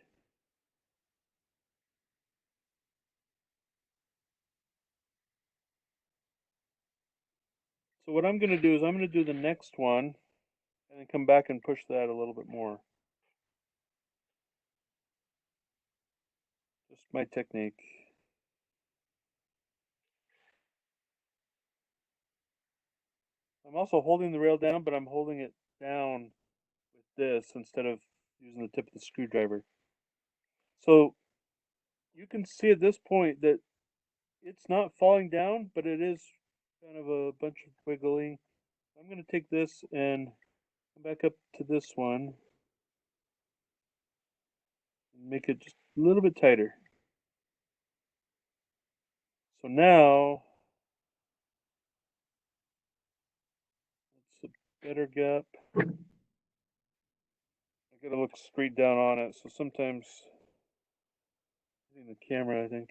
So what I'm going to do is I'm going to do the next one and then come back and push that a little bit more. Just my technique. I'm also holding the rail down, but I'm holding it down with this instead of using the tip of the screwdriver. So you can see at this point that it's not falling down, but it is kind of a bunch of wiggling. I'm going to take this and come back up to this one and make it just a little bit tighter. So now it's a better gap. I gotta look straight down on it. So sometimes using the camera, I think.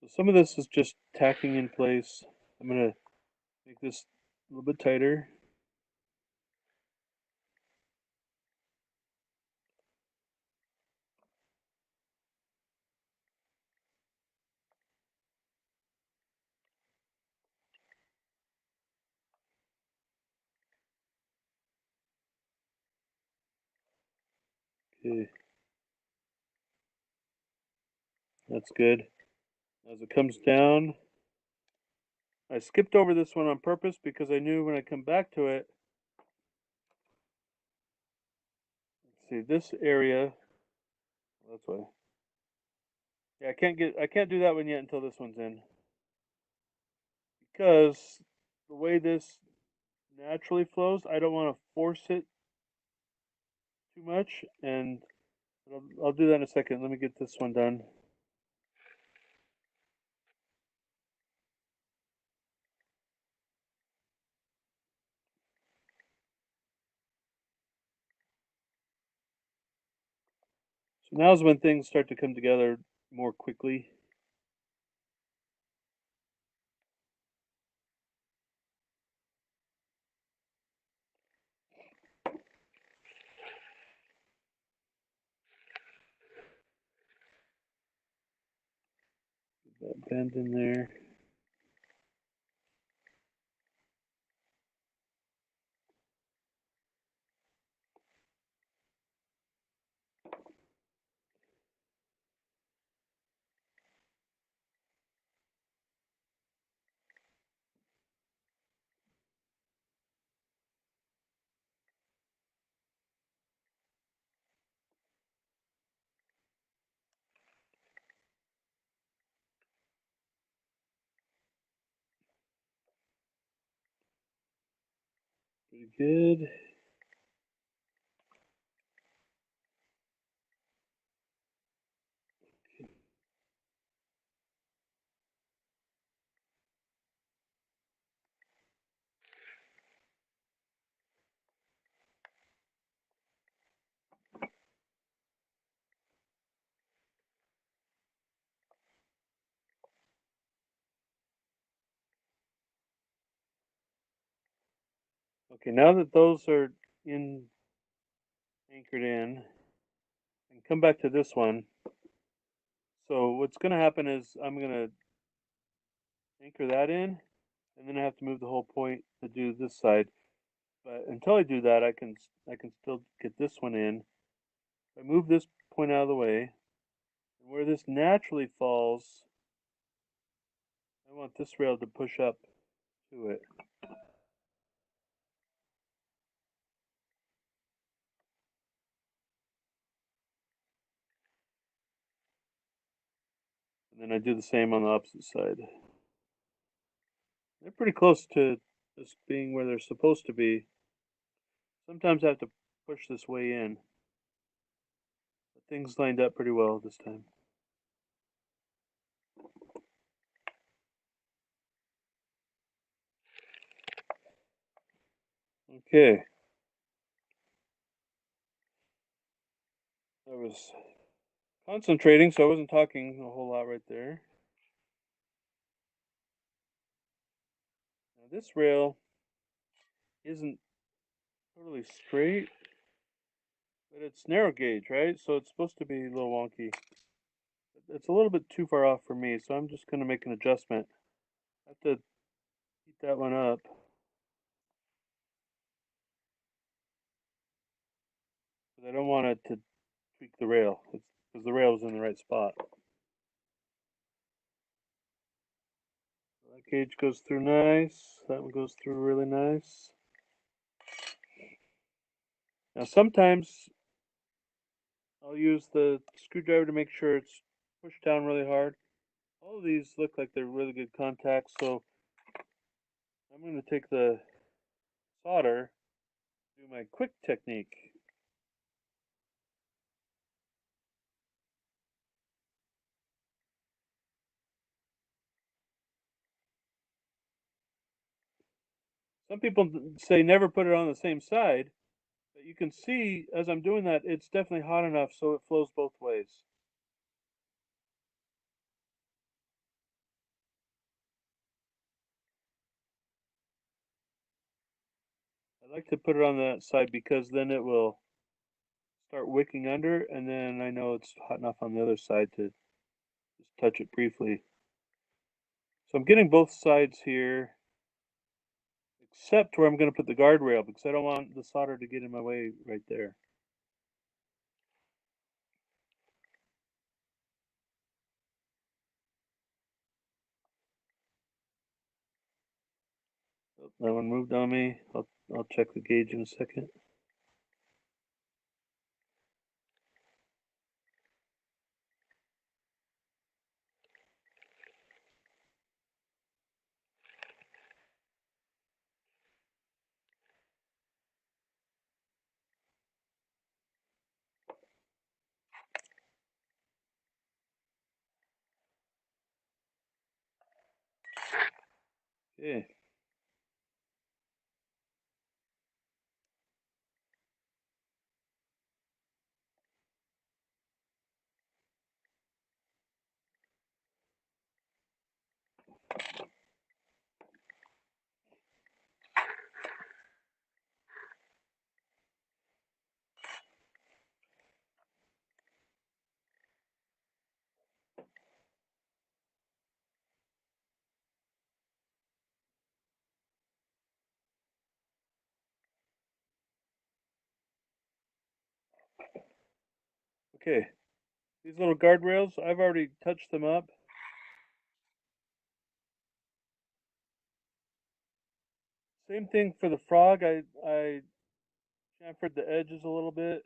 So some of this is just tacking in place. I'm gonna make this a little bit tighter. Okay, that's good. As it comes down, I skipped over this one on purpose because I knew when I come back to it, let's see this area. That's why. Yeah, I can't do that one yet until this one's in because the way this naturally flows, I don't want to force it too much, and I'll do that in a second. Let me get this one done. So now's when things start to come together more quickly. That bend in there. Pretty good. Okay, now that those are in anchored in, and come back to this one. So what's going to happen is I'm going to anchor that in, and then I have to move the whole point to do this side. But until I do that, I can still get this one in. I move this point out of the way, and where this naturally falls, I want this rail to push up to it. And then I do the same on the opposite side. They're pretty close to this being where they're supposed to be. Sometimes I have to push this way in. But things lined up pretty well this time. Okay. I was concentrating, so I wasn't talking a whole lot right there. Now this rail isn't totally straight, but it's narrow gauge, right? So it's supposed to be a little wonky. It's a little bit too far off for me, so I'm just going to make an adjustment. I have to heat that one up. But I don't want it to tweak the rail, because the rail is in the right spot. That gauge goes through nice. That one goes through really nice. Now sometimes I'll use the screwdriver to make sure it's pushed down really hard. All of these look like they're really good contacts, so I'm going to take the solder, do my quick technique. Some people say never put it on the same side, but you can see as I'm doing that, it's definitely hot enough so it flows both ways. I like to put it on that side because then it will start wicking under, and then I know it's hot enough on the other side to just touch it briefly. So I'm getting both sides here, except where I'm going to put the guardrail because I don't want the solder to get in my way right there. Oh, that one moved on me. I'll check the gauge in a second. Okay. Okay, these little guardrails, I've already touched them up. Same thing for the frog. I chamfered the edges a little bit.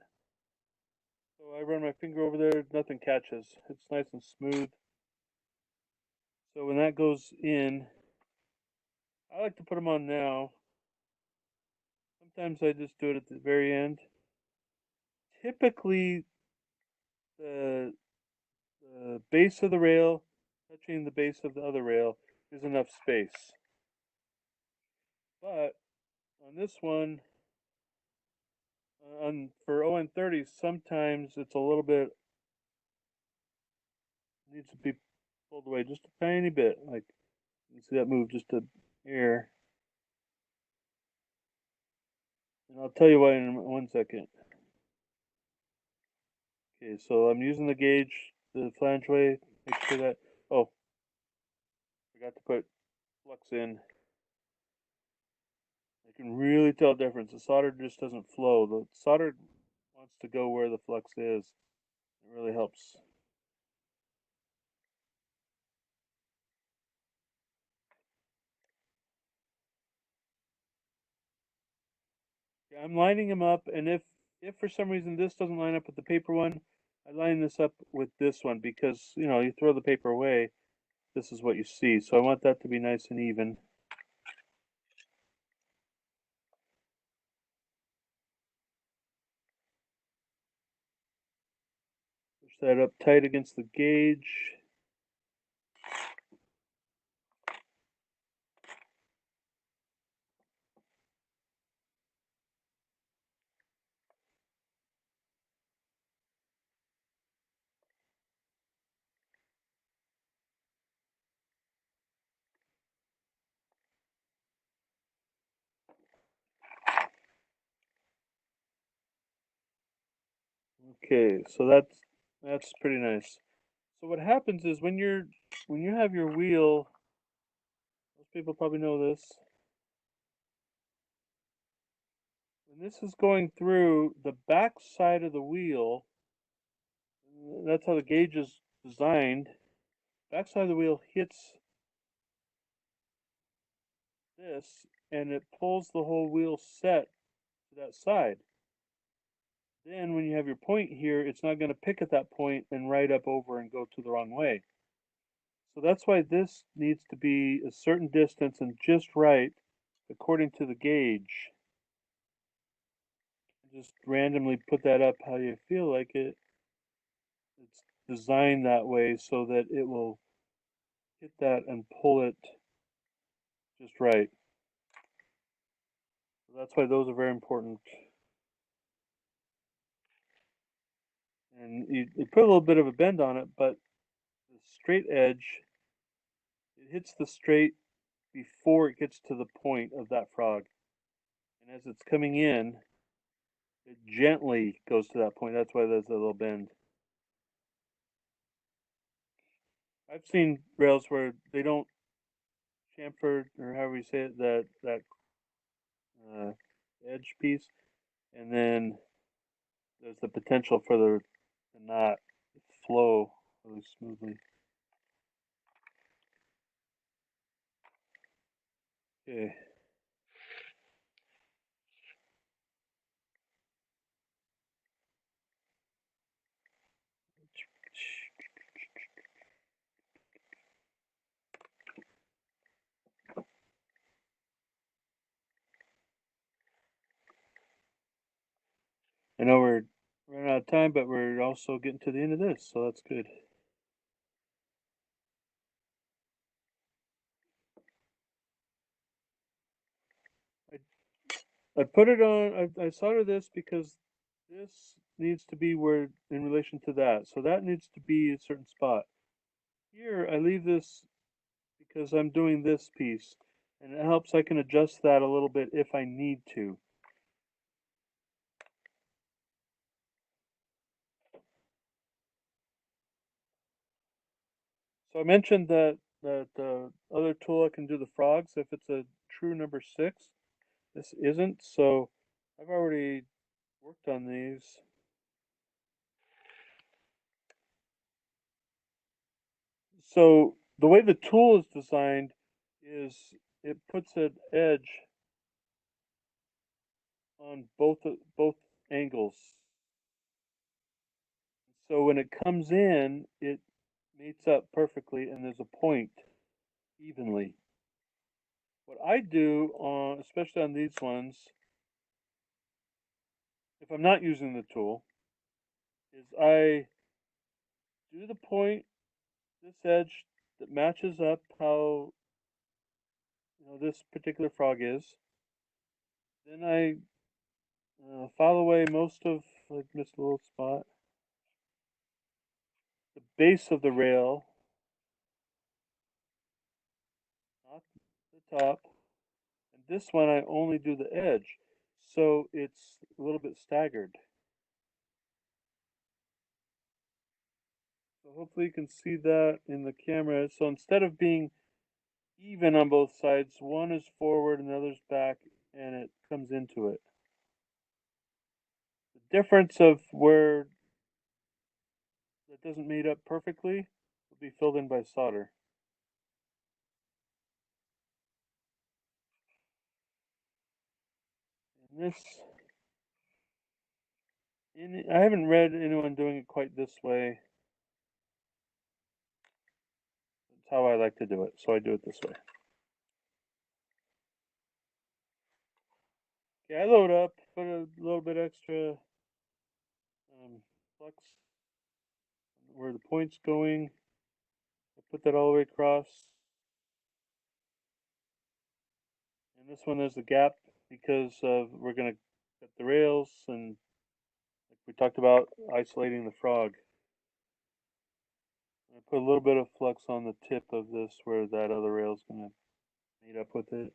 So I run my finger over there, nothing catches. It's nice and smooth. So when that goes in, I like to put them on now. Sometimes I just do it at the very end. Typically, the base of the rail touching the base of the other rail is enough space. But on this one, for ON30, sometimes it's a little bit needs to be pulled away just a tiny bit. Like you see that move just a hair. And I'll tell you why in 1 second. Okay, so I'm using the gauge the flange way. Make sure that. Oh, forgot to put flux in. I can really tell the difference. The solder just doesn't flow. The solder wants to go where the flux is. It really helps. Yeah, I'm lining them up, and if for some reason this doesn't line up with the paper one, I line this up with this one because you throw the paper away. This is what you see. So I want that to be nice and even. Push that up tight against the gauge. Okay, so that's pretty nice. So what happens is when you have your wheel, most people probably know this. When this is going through the back side of the wheel, that's how the gauge is designed. Back side of the wheel hits this, and it pulls the whole wheel set to that side. Then when you have your point here, it's not going to pick at that point and right up over and go to the wrong way. So that's why this needs to be a certain distance and just right according to the gauge. Just randomly put that up how you feel like it. It's designed that way so that it will hit that and pull it just right. So that's why those are very important. And you put a little bit of a bend on it, but the straight edge, it hits the straight before it gets to the point of that frog. And as it's coming in, it gently goes to that point. That's why there's a little bend. I've seen rails where they don't chamfer, or however you say it, that edge piece, and then there's the potential for the knot to flow really smoothly. Okay. I know we're running out of time, but we're also getting to the end of this, so that's good. I put it on, I solder this because this needs to be where in relation to that. So that needs to be a certain spot. Here, I leave this because I'm doing this piece, and it helps I can adjust that a little bit if I need to. So I mentioned that the other tool I can do the frogs if it's a true number 6. This isn't, so I've already worked on these. So the way the tool is designed is it puts an edge on both angles. So when it comes in, it meets up perfectly, and there's a point evenly. What I do, especially on these ones, if I'm not using the tool, is I do the point, this edge that matches up how this particular frog is. Then I file away most of, I missed a little spot, the base of the rail, not the top. And this one I only do the edge, so it's a little bit staggered. So hopefully you can see that in the camera. So instead of being even on both sides, one is forward and the other's back, and it comes into it. The difference of where that doesn't meet up perfectly will be filled in by solder. And this, I haven't read anyone doing it quite this way. That's how I like to do it, so I do it this way. Okay, I load up, put a little bit extra flux where the point's going. I put that all the way across. And this one there's a gap because we're going to cut the rails, and like we talked about, isolating the frog. I put a little bit of flux on the tip of this where that other rail is going to meet up with it.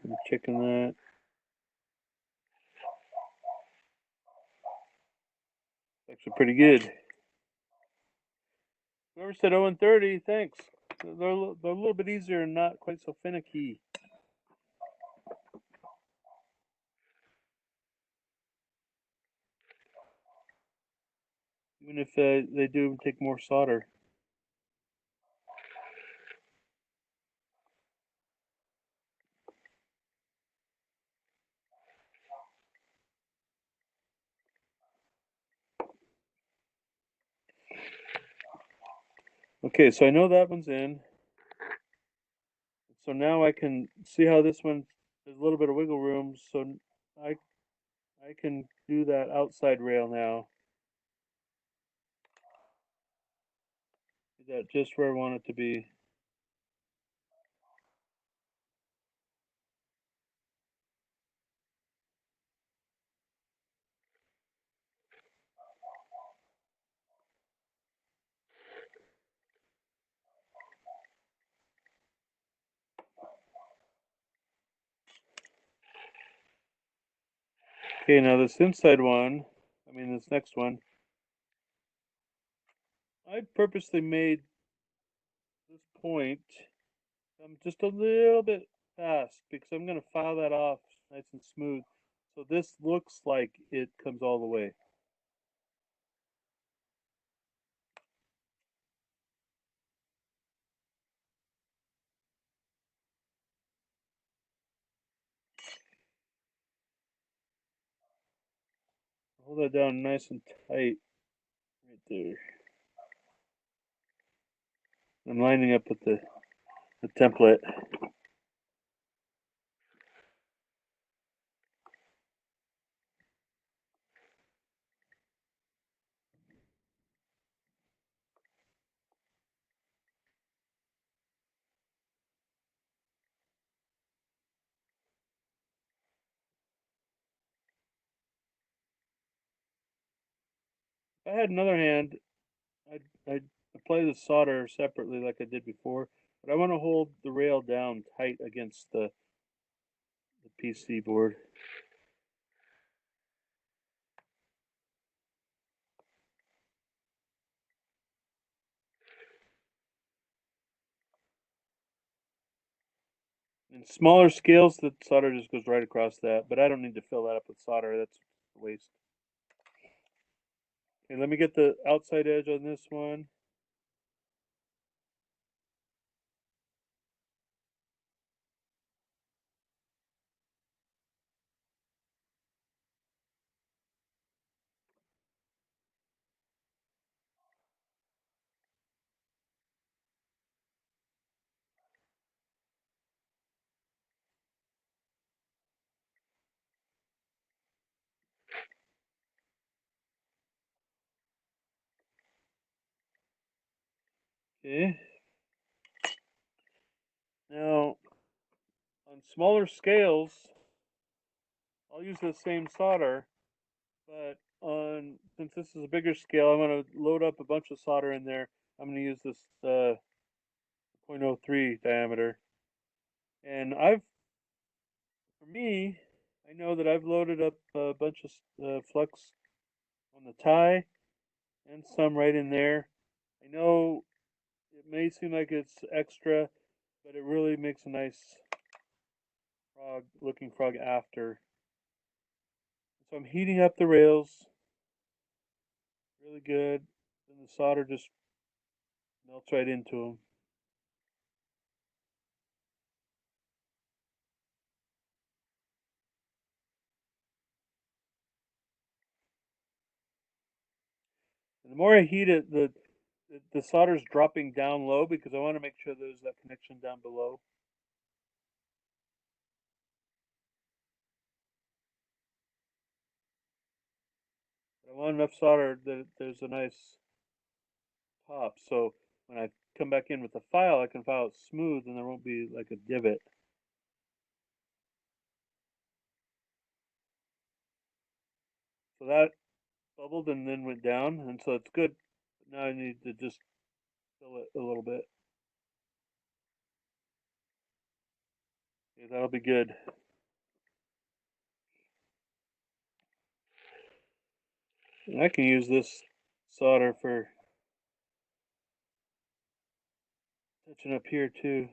I'm checking that. It's actually pretty good. Whoever said 0 and 30, thanks. They're a little bit easier and not quite so finicky. Even if they do take more solder. Okay, so I know that one's in. So now I can see how this one, there's a little bit of wiggle room, so I can do that outside rail now. Do that just where I want it to be. Okay, now this inside one, this next one, I purposely made this point just a little bit fast because I'm going to file that off nice and smooth. So this looks like it comes all the way. Hold that down nice and tight right there. I'm lining up with the template. If I had another hand, I'd apply the solder separately like I did before, but I want to hold the rail down tight against the PC board. In smaller scales, the solder just goes right across that, but I don't need to fill that up with solder. That's a waste. Okay, let me get the outside edge on this one. Okay. Now, on smaller scales, I'll use the same solder, but since this is a bigger scale, I'm going to load up a bunch of solder in there. I'm going to use this 0.03 diameter. And for me, I know that I've loaded up a bunch of flux on the tie and some right in there. I know it may seem like it's extra, but it really makes a nice looking frog after. So I'm heating up the rails really good, and the solder just melts right into them. And the more I heat it, the solder's dropping down low because I want to make sure there's that connection down below. But I want enough solder that there's a nice top, so when I come back in with the file, I can file it smooth and there won't be like a divot. So that bubbled and then went down, and so it's good. Now I need to just fill it a little bit. Okay, that'll be good. And I can use this solder for touching up here too.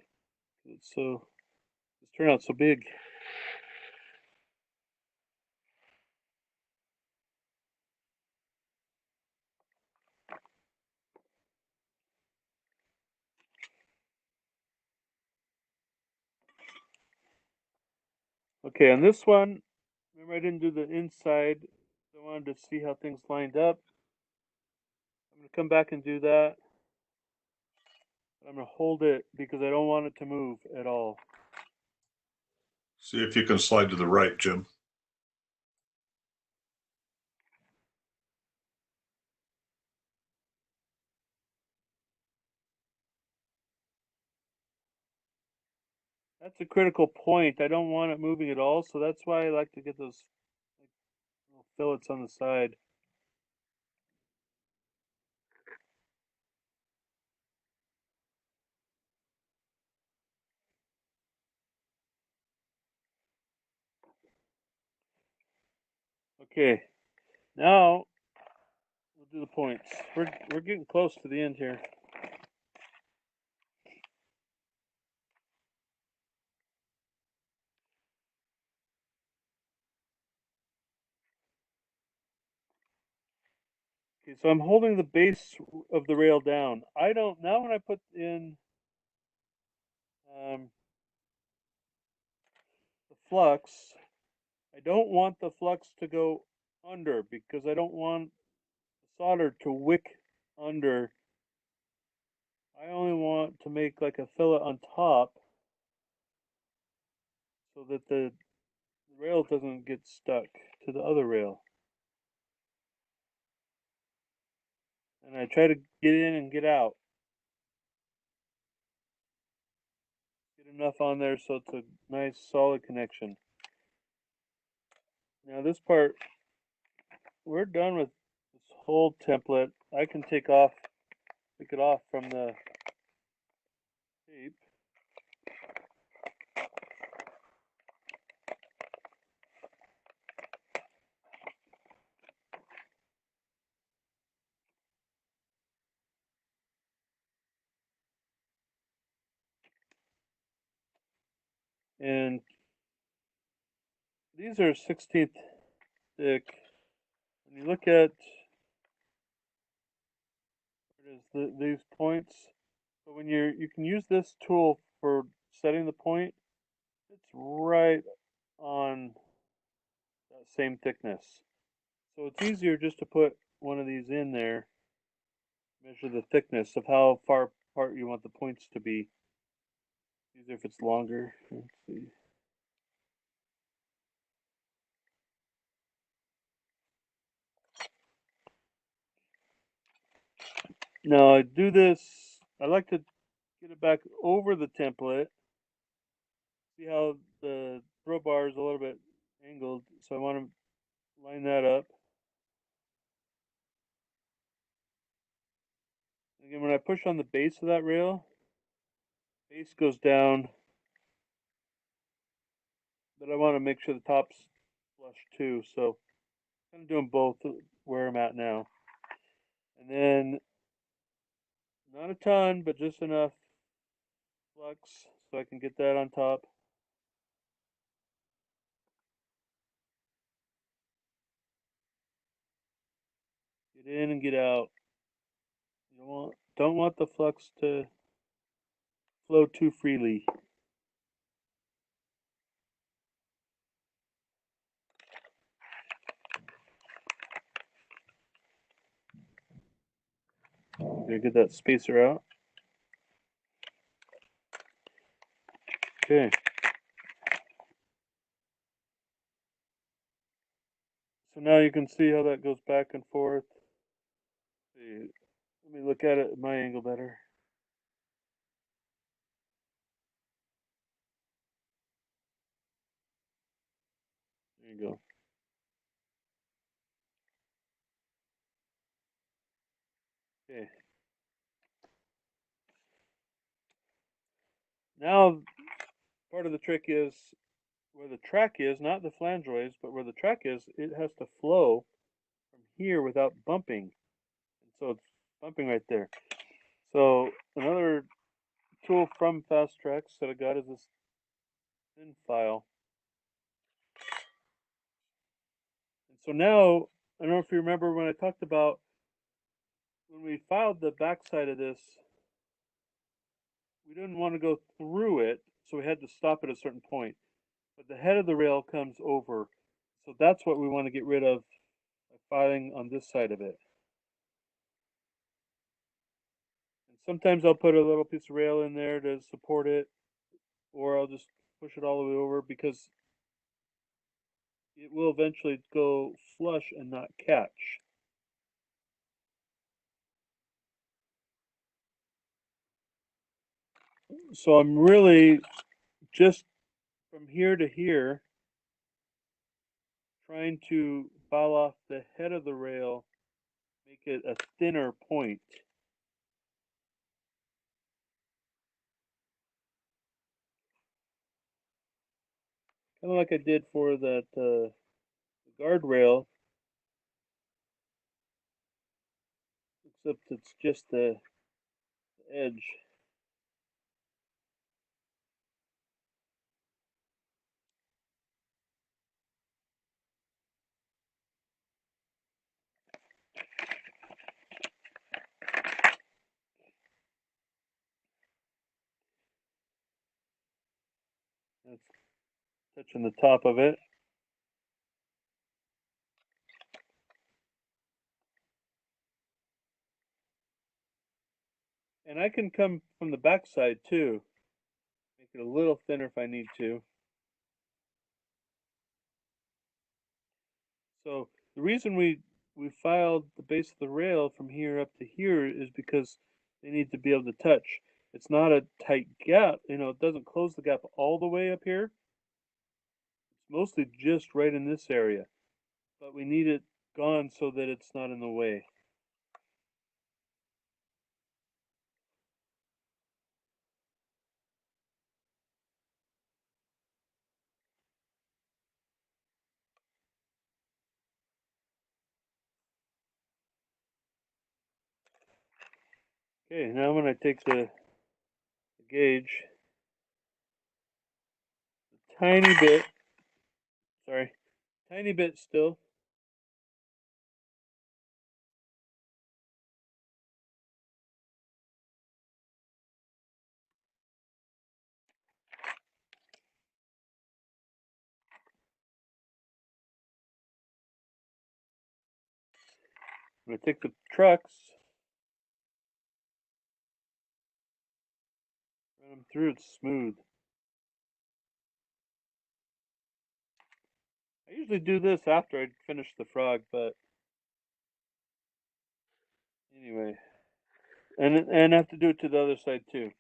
It's turned out so big. Okay, on this one, remember I didn't do the inside. I wanted to see how things lined up. I'm going to come back and do that. I'm going to hold it because I don't want it to move at all. See if you can slide to the right, Jim. That's a critical point. I don't want it moving at all, so that's why I like to get those little fillets on the side. Okay, now we'll do the points. We're getting close to the end here. Okay, so I'm holding the base of the rail down. I don't now when I put in the flux, I don't want the flux to go under because I don't want the solder to wick under. I only want to make like a fillet on top so that the rail doesn't get stuck to the other rail. And I try to get in and get out. Get enough on there so it's a nice solid connection. Now this part, we're done with this whole template. I can take it off from the tape. And these are 1/16 thick. When you look at these points, so when you can use this tool for setting the point, it's right on that same thickness. So it's easier just to put one of these in there, measure the thickness of how far apart you want the points to be. Easier if it's longer. Let's see. Now I do this, I like to get it back over the template. See how the throw bar is a little bit angled, so I want to line that up. Again, when I push on the base of that rail, base goes down, but I want to make sure the top's flush too. So I'm doing both where I'm at now. And then not a ton, but just enough flux so I can get that on top. Get in and get out. You don't want the flux to flow too freely. Gonna get that spacer out. Okay. So now you can see how that goes back and forth. See, let me look at it at my angle better. There you go. Okay. Now part of the trick is where the track is, not the flangeoys, but where the track is, it has to flow from here without bumping. And so it's bumping right there. So another tool from Fast Tracks that I got is this thin file. And so now, I don't know if you remember when I talked about when we filed the backside of this, we didn't want to go through it, so we had to stop at a certain point. But the head of the rail comes over, so that's what we want to get rid of by filing on this side of it. And sometimes I'll put a little piece of rail in there to support it, or I'll just push it all the way over because it will eventually go flush and not catch. So I'm really just from here to here trying to file off the head of the rail, make it a thinner point. Kind of like I did for that guardrail, except it's just the edge. That's touching the top of it. And I can come from the back side too, make it a little thinner if I need to. So the reason we filed the base of the rail from here up to here is because they need to be able to touch. It's not a tight gap, it doesn't close the gap all the way up here. It's mostly just right in this area, but we need it gone so that it's not in the way. Okay, now when I take the gauge, tiny bit. Sorry, tiny bit still. I'm going to take the trucks, run them through. It's smooth. I usually do this after I finish the frog, but anyway, and I have to do it to the other side too.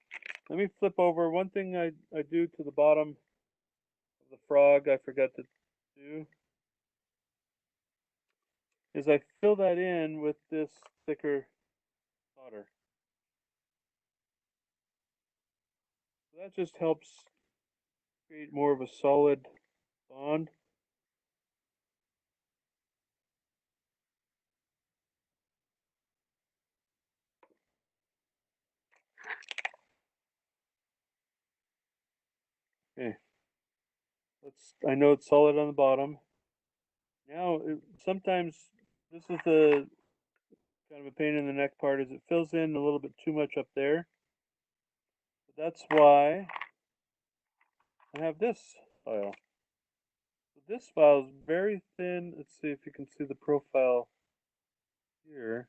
Let me flip over. One thing I do to the bottom of the frog I forgot to do is I fill that in with this thicker solder. So that just helps create more of a solid bond. Okay, I know it's solid on the bottom. Now, sometimes this is the kind of a pain in the neck part is it fills in a little bit too much up there. But that's why I have this file. So this file is very thin. Let's see if you can see the profile here.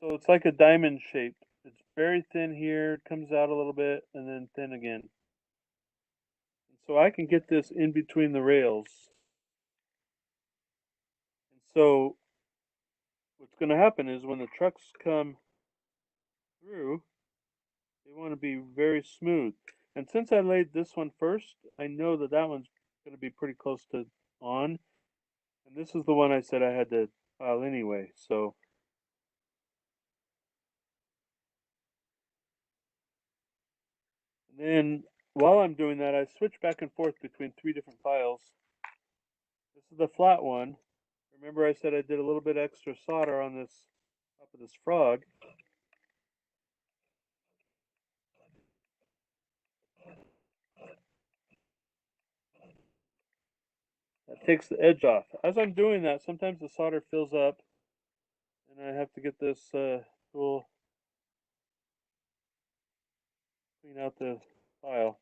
So it's like a diamond shape. It's very thin here, it comes out a little bit, and then thin again. And so I can get this in between the rails. And so what's going to happen is when the trucks come through, they want to be very smooth. And since I laid this one first, I know that that one's going to be pretty close to on. And this is the one I said I had to file anyway. So then while I'm doing that, I switch back and forth between 3 different files. This is the flat one. Remember I said I did a little bit extra solder on this top of this frog. That takes the edge off. As I'm doing that, sometimes the solder fills up and I have to get this tool, clean out the file.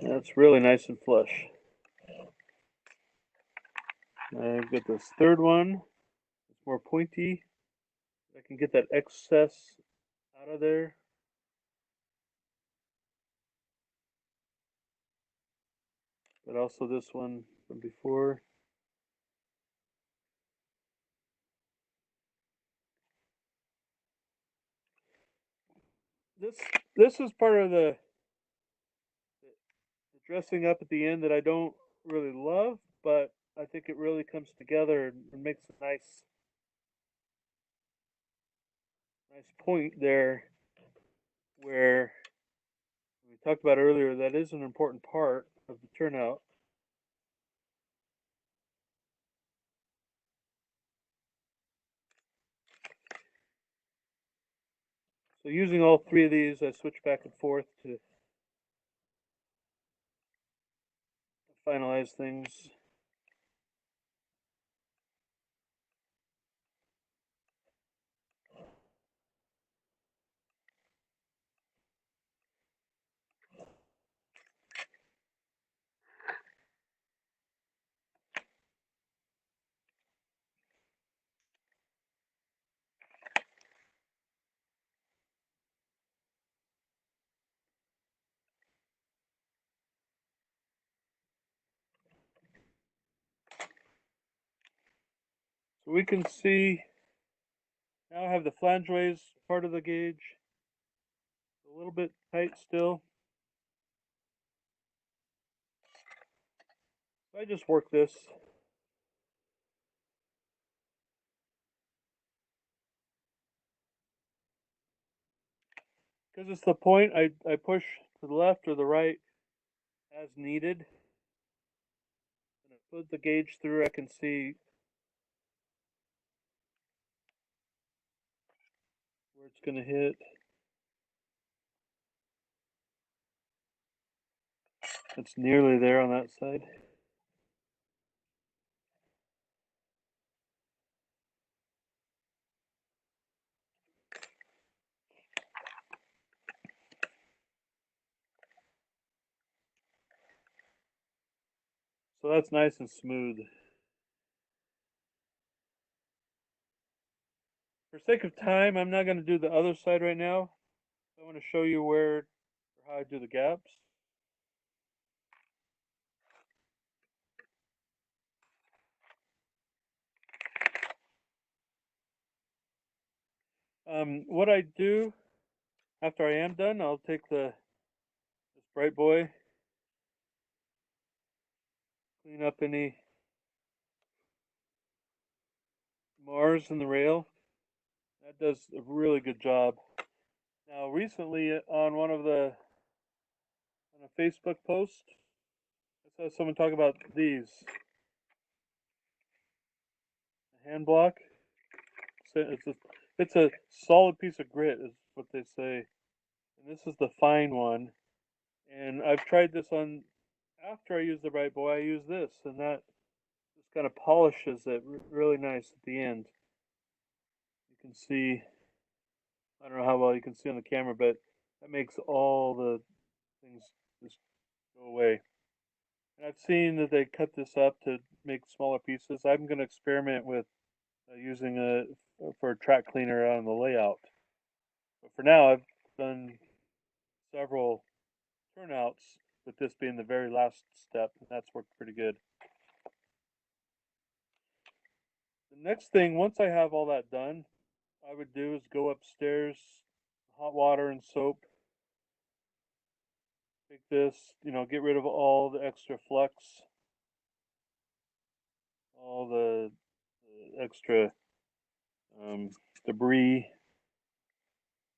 That's really nice and flush. I've got this third one. It's more pointy. I can get that excess out of there. But also this one from before. This is part of the dressing up at the end that I don't really love, but I think it really comes together and makes a nice point there where we talked about earlier that is an important part of the turnout. So using all 3 of these, I switch back and forth to finalize things. So we can see now I have the flangeways part of the gauge a little bit tight still. So I just work this. Because it's the point, I push to the left or the right as needed. When I put the gauge through, I can see where it's going to hit. It's nearly there on that side. So that's nice and smooth. For sake of time, I'm not going to do the other side right now. I want to show you where or how I do the gaps. What I do after I am done, I'll take this bright boy, clean up any Mars in the rail. That does a really good job. Now, recently on on a Facebook post, I saw someone talk about these. A hand block. It's a solid piece of grit, is what they say. And this is the fine one. And I've tried this on, after I use the bright boy, I use this, and that just kind of polishes it really nice at the end. You can see, I don't know how well you can see on the camera, but that makes all the things just go away. And I've seen that they cut this up to make smaller pieces. I'm going to experiment with using for a track cleaner on the layout. But for now, I've done several turnouts, with this being the very last step, and that's worked pretty good. The next thing, once I have all that done, I would do is go upstairs, hot water and soap. Take this, get rid of all the extra flux, all the extra debris.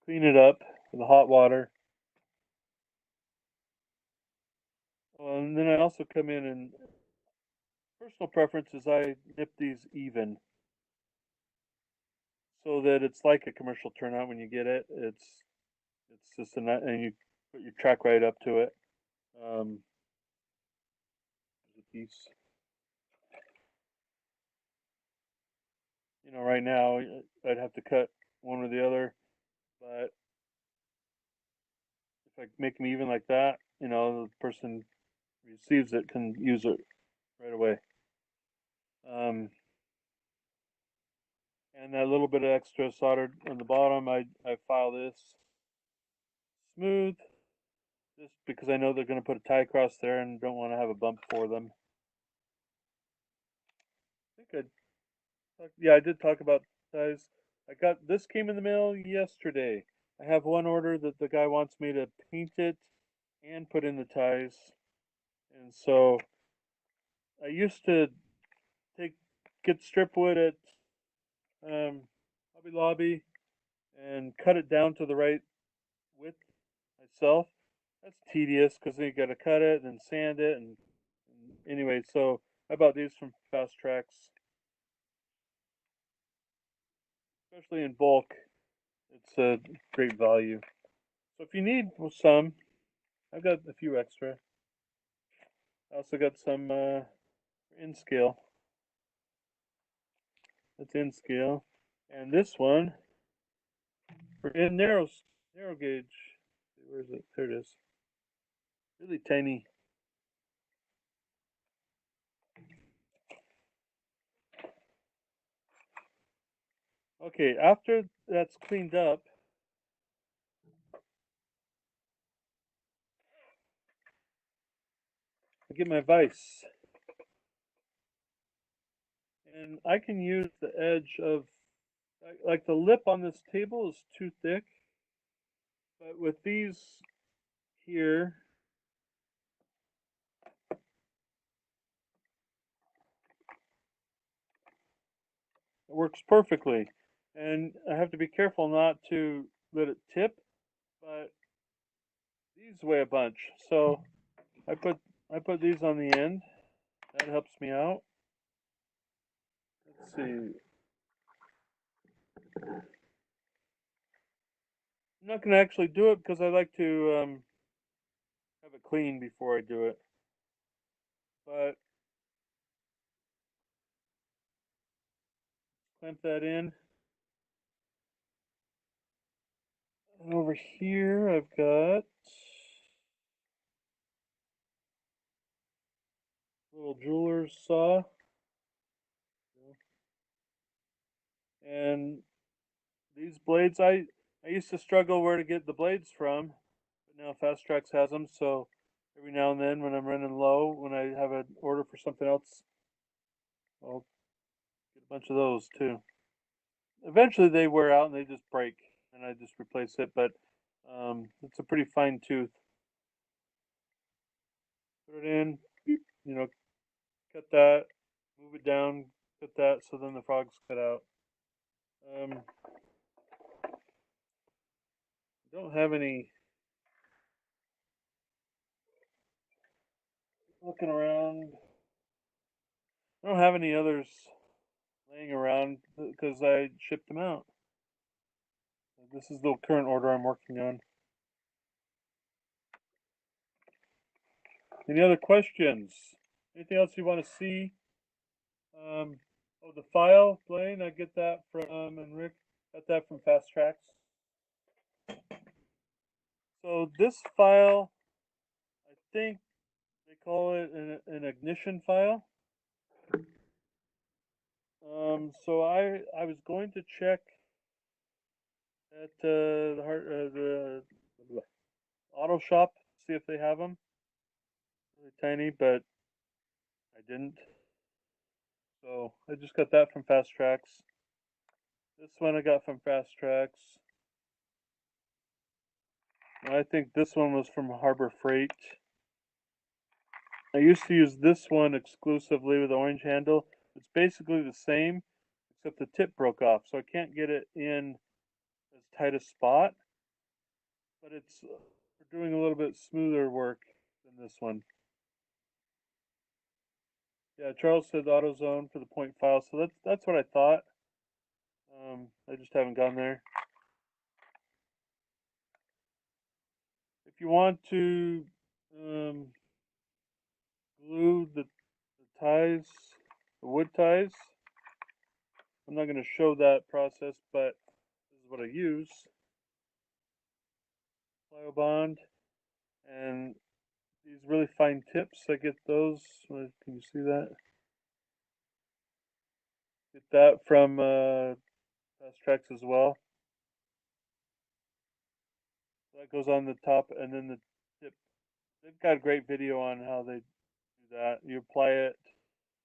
Clean it up with the hot water. And then I also come in, and personal preference is I nip these even, so that it's like a commercial turnout when you get it. It's just and you put your track right up to it. There's a piece. Right now I'd have to cut one or the other, but if I make them even like that, the person receives it can use it right away. And that little bit of extra soldered on the bottom, I file this smooth, just because I know they're going to put a tie across there and don't want to have a bump for them. I did talk about ties. This came in the mail yesterday. I have one order that the guy wants me to paint it and put in the ties. And so I used to get strip wood at Hobby Lobby and cut it down to the right width myself. That's tedious because then you got to cut it and sand it. And anyway, so I bought these from Fast Tracks, especially in bulk. It's a great value. So if you need some, I've got a few extra. I also got some in scale. That's in scale. And this one for in narrow gauge. Where is it? There it is. Really tiny. Okay, after that's cleaned up, I get my vise. And I can use the edge of, like the lip on this table is too thick. But with these here, it works perfectly. And I have to be careful not to let it tip, but These weigh a bunch, so I put these on the end. That helps me out. Let's see. I'm not going to actually do it because I like to have it clean before I do it. But clamp that in. And over here, I've got a little jeweler's saw. And these blades, I used to struggle where to get the blades from, but now Fast Tracks has them. So every now and then, when I'm running low, when I have an order for something else, I'll get a bunch of those too. Eventually, they wear out and they just break, and I just replace it. But it's a pretty fine tooth. Put it in, cut that, move it down, cut that, so then the frog's cut out. Don't have any. Looking around, I don't have any others laying around because I shipped them out. This is the current order I'm working on. Any other questions? Anything else you want to see? Oh, the file, Blaine, I get that from, and Rick, got that from Fast Tracks. So this file, I think they call it an ignition file. So I was going to check at the auto shop, see if they have them. Really tiny, but I didn't. So I just got that from Fast Tracks. This one I got from Fast Tracks. I think this one was from Harbor Freight. I used to use this one exclusively with the orange handle. It's basically the same, except the tip broke off, so I can't get it in as tight a spot. But it's we're doing a little bit smoother work than this one. Yeah, Charles said AutoZone for the point file, so that's what I thought. I just haven't gone there. If you want to glue the ties, the wood ties, I'm not going to show that process, but this is what I use. Plyo bond and these really fine tips. I get those. Can you see that? Get that from Fast Tracks as well. That goes on the top, and then the tip. They've got a great video on how they do that. You apply it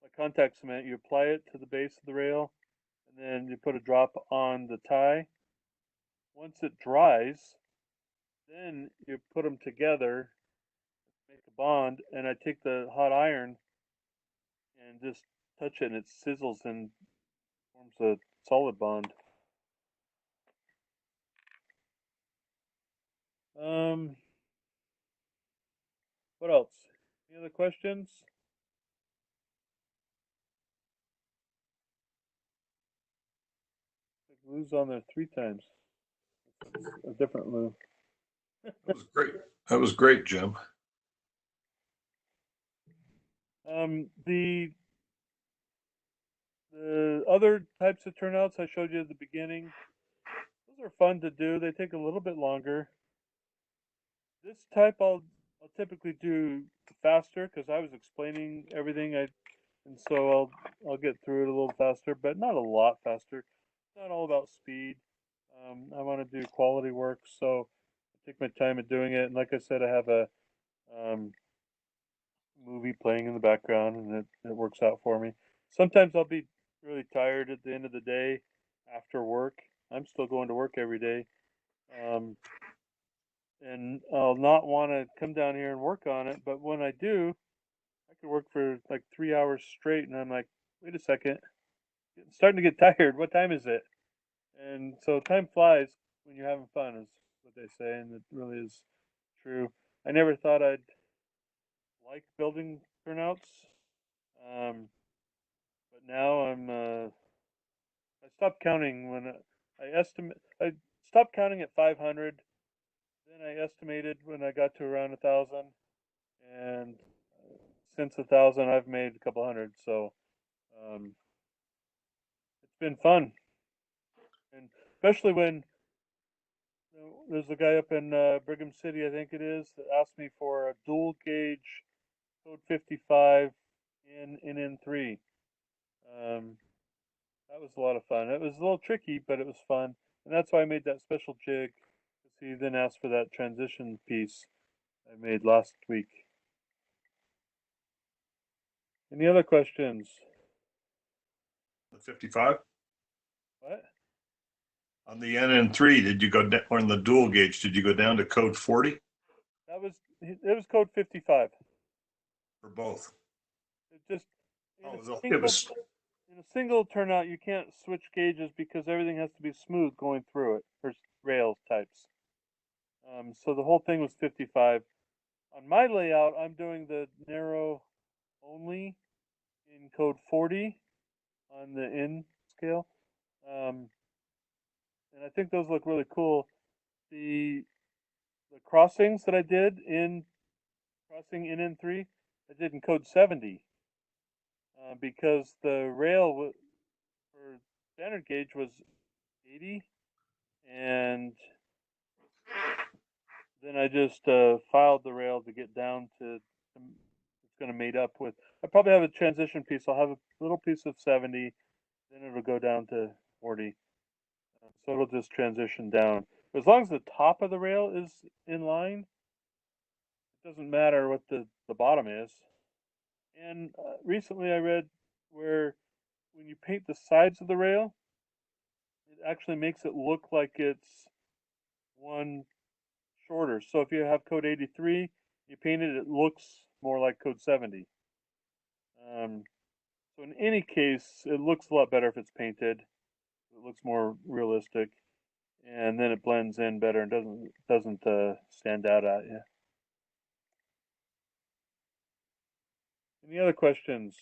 like contact cement. You apply it to the base of the rail, and then you put a drop on the tie. Once it dries, then you put them together, make a bond, and I take the hot iron and just touch it, and it sizzles and forms a solid bond. What else? Any other questions? The glue's on there 3 times. It's a different glue. That was great. That was great, Jim. The other types of turnouts I showed you at the beginning, those are fun to do. They take a little bit longer. This type I'll typically do faster because I was explaining everything. And so I'll get through it a little faster, but not a lot faster. It's not all about speed. I want to do quality work, so I take my time at doing it. And like I said, I have a movie playing in the background, and it works out for me. Sometimes I'll be really tired at the end of the day after work. I'm still going to work every day. And I'll not want to come down here and work on it, but when I do, I could work for like 3 hours straight, and I'm like, wait a second, it's starting to get tired. What time is it? And so time flies when you're having fun, is what they say, and it really is true. I never thought I'd like building turnouts, but now I stopped counting when I stopped counting at 500. Then I estimated when I got to around 1,000, and since 1,000, I've made a couple hundred. So um, it's been fun, and especially when there's a guy up in Brigham City, I think it is, that asked me for a dual gauge code 55 in NN3. Um, that was a lot of fun. It was a little tricky, but it was fun, and that's why I made that special jig. He then asked for that transition piece I made last week. Any other questions? The 55 What? on the NN3. Did you go down on the dual gauge? Did you go down to code 40 It was code 55. or both? It just Oh, in it was. a single turnout you can't switch gauges because everything has to be smooth going through it for rail types. So the whole thing was 55. On my layout, I'm doing the narrow only in code 40 on the N scale. And I think those look really cool. The crossings that I did in crossing NN3, I did in code 70 because the rail for standard gauge was 80, and then I just filed the rail to get down to it's going to mate up with. I probably have a transition piece. I'll have a little piece of 70, then it'll go down to 40. So it'll just transition down. But as long as the top of the rail is in line, it doesn't matter what the bottom is. And recently I read where when you paint the sides of the rail, it actually makes it look like it's one shorter. So if you have code 83, you paint it, it looks more like code 70. So in any case, it looks a lot better if it's painted. It looks more realistic, and then it blends in better and doesn't stand out at you. Any other questions?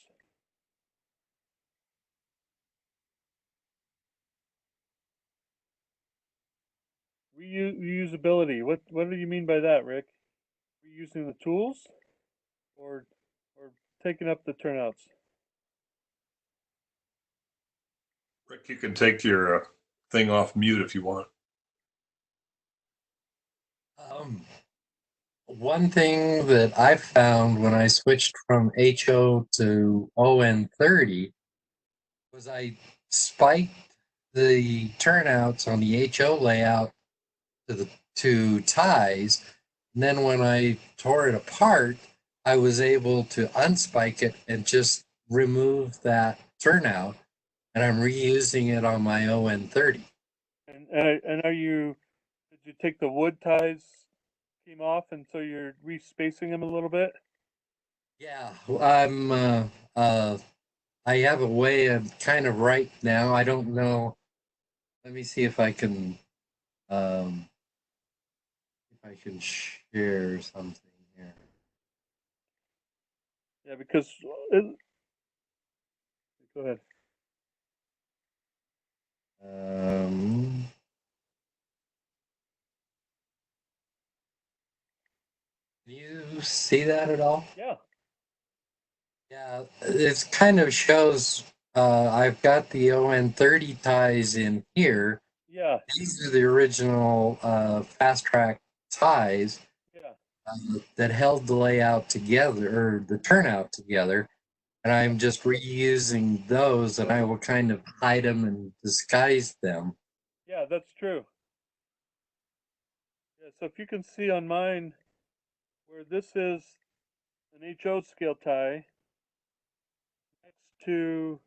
Reusability. What do you mean by that, Rick? Reusing the tools, or or taking up the turnouts? Rick, you can take your thing off mute if you want. One thing that I found when I switched from HO to ON30 was I spiked the turnouts on the HO layout to the two ties. And then when I tore it apart, I was able to unspike it and just remove that turnout. And I'm reusing it on my ON30. And did you take the wood ties came off, and so you're respacing them a little bit? Yeah, I have a way of kind of right now. I don't know. Let me see um, if I can share something here. Yeah, because go ahead. Can you see that at all? Yeah. Yeah, it kind of shows. I've got the ON30 ties in here. Yeah. These are the original fast track ties Yeah. that held the layout together, or the turnout together. And I'm just reusing those, and I will kind of hide them and disguise them. Yeah, that's true. Yeah, so if you can see on mine where this is an HO scale tie next to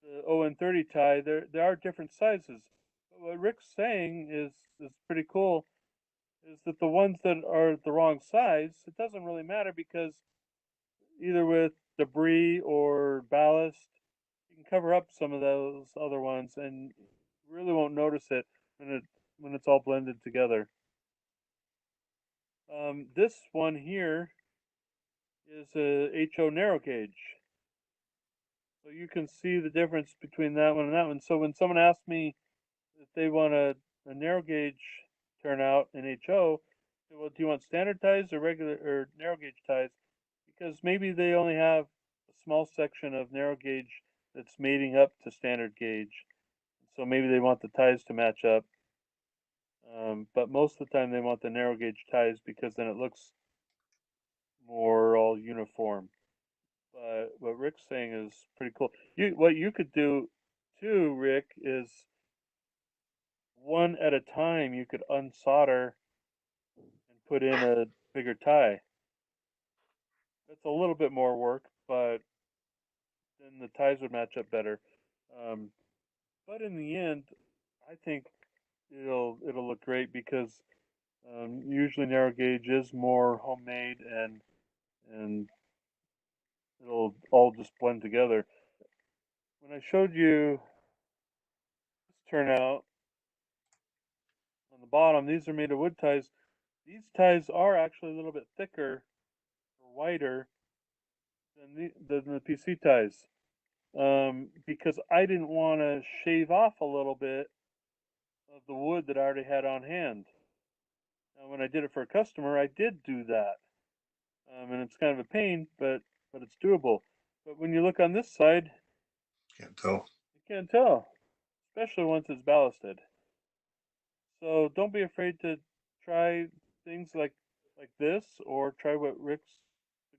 the ON30 tie, there are different sizes. But what Rick's saying is pretty cool. Is that the ones that are the wrong size? It doesn't really matter because either with debris or ballast, you can cover up some of those other ones, and you really won't notice it when it's all blended together. This one here is a HO narrow gauge. So you can see the difference between that one and that one. So when someone asks me if they want a narrow gauge turnout in HO, I say, well, do you want standard ties or regular or narrow gauge ties? Because maybe they only have a small section of narrow gauge that's mating up to standard gauge. So maybe they want the ties to match up. But most of the time they want the narrow gauge ties because then it looks more all uniform. But what Rick's saying is pretty cool. What you could do too, Rick, is one at a time you could unsolder and put in a bigger tie. That's a little bit more work, but then the ties would match up better. But in the end, I think it'll look great because usually narrow gauge is more homemade and it'll all just blend together. When I showed you this turnout on the bottom, these are made of wood ties. These ties are actually a little bit thicker or wider than the PC ties because I didn't want to shave off a little bit of the wood that I already had on hand. Now, when I did it for a customer, I did do that, and it's kind of a pain, but it's doable. But when you look on this side, Can't tell. you can't tell, especially once it's ballasted. So don't be afraid to try things like this, or try what Rick's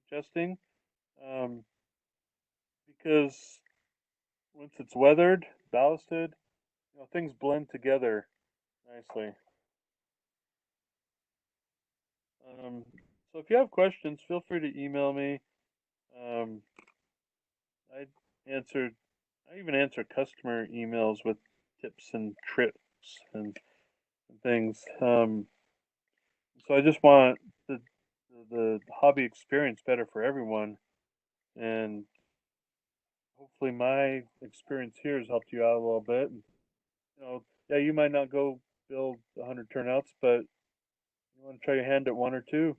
suggesting, um, because once it's weathered, ballasted, things blend together nicely. Um, so if you have questions, feel free to email me. Um, I answered. I even answer customer emails with tips and tricks and things. So I just want the hobby experience better for everyone, and hopefully my experience here has helped you out a little bit. And, yeah, you might not go build 100 turnouts, but you want to try your hand at one or two.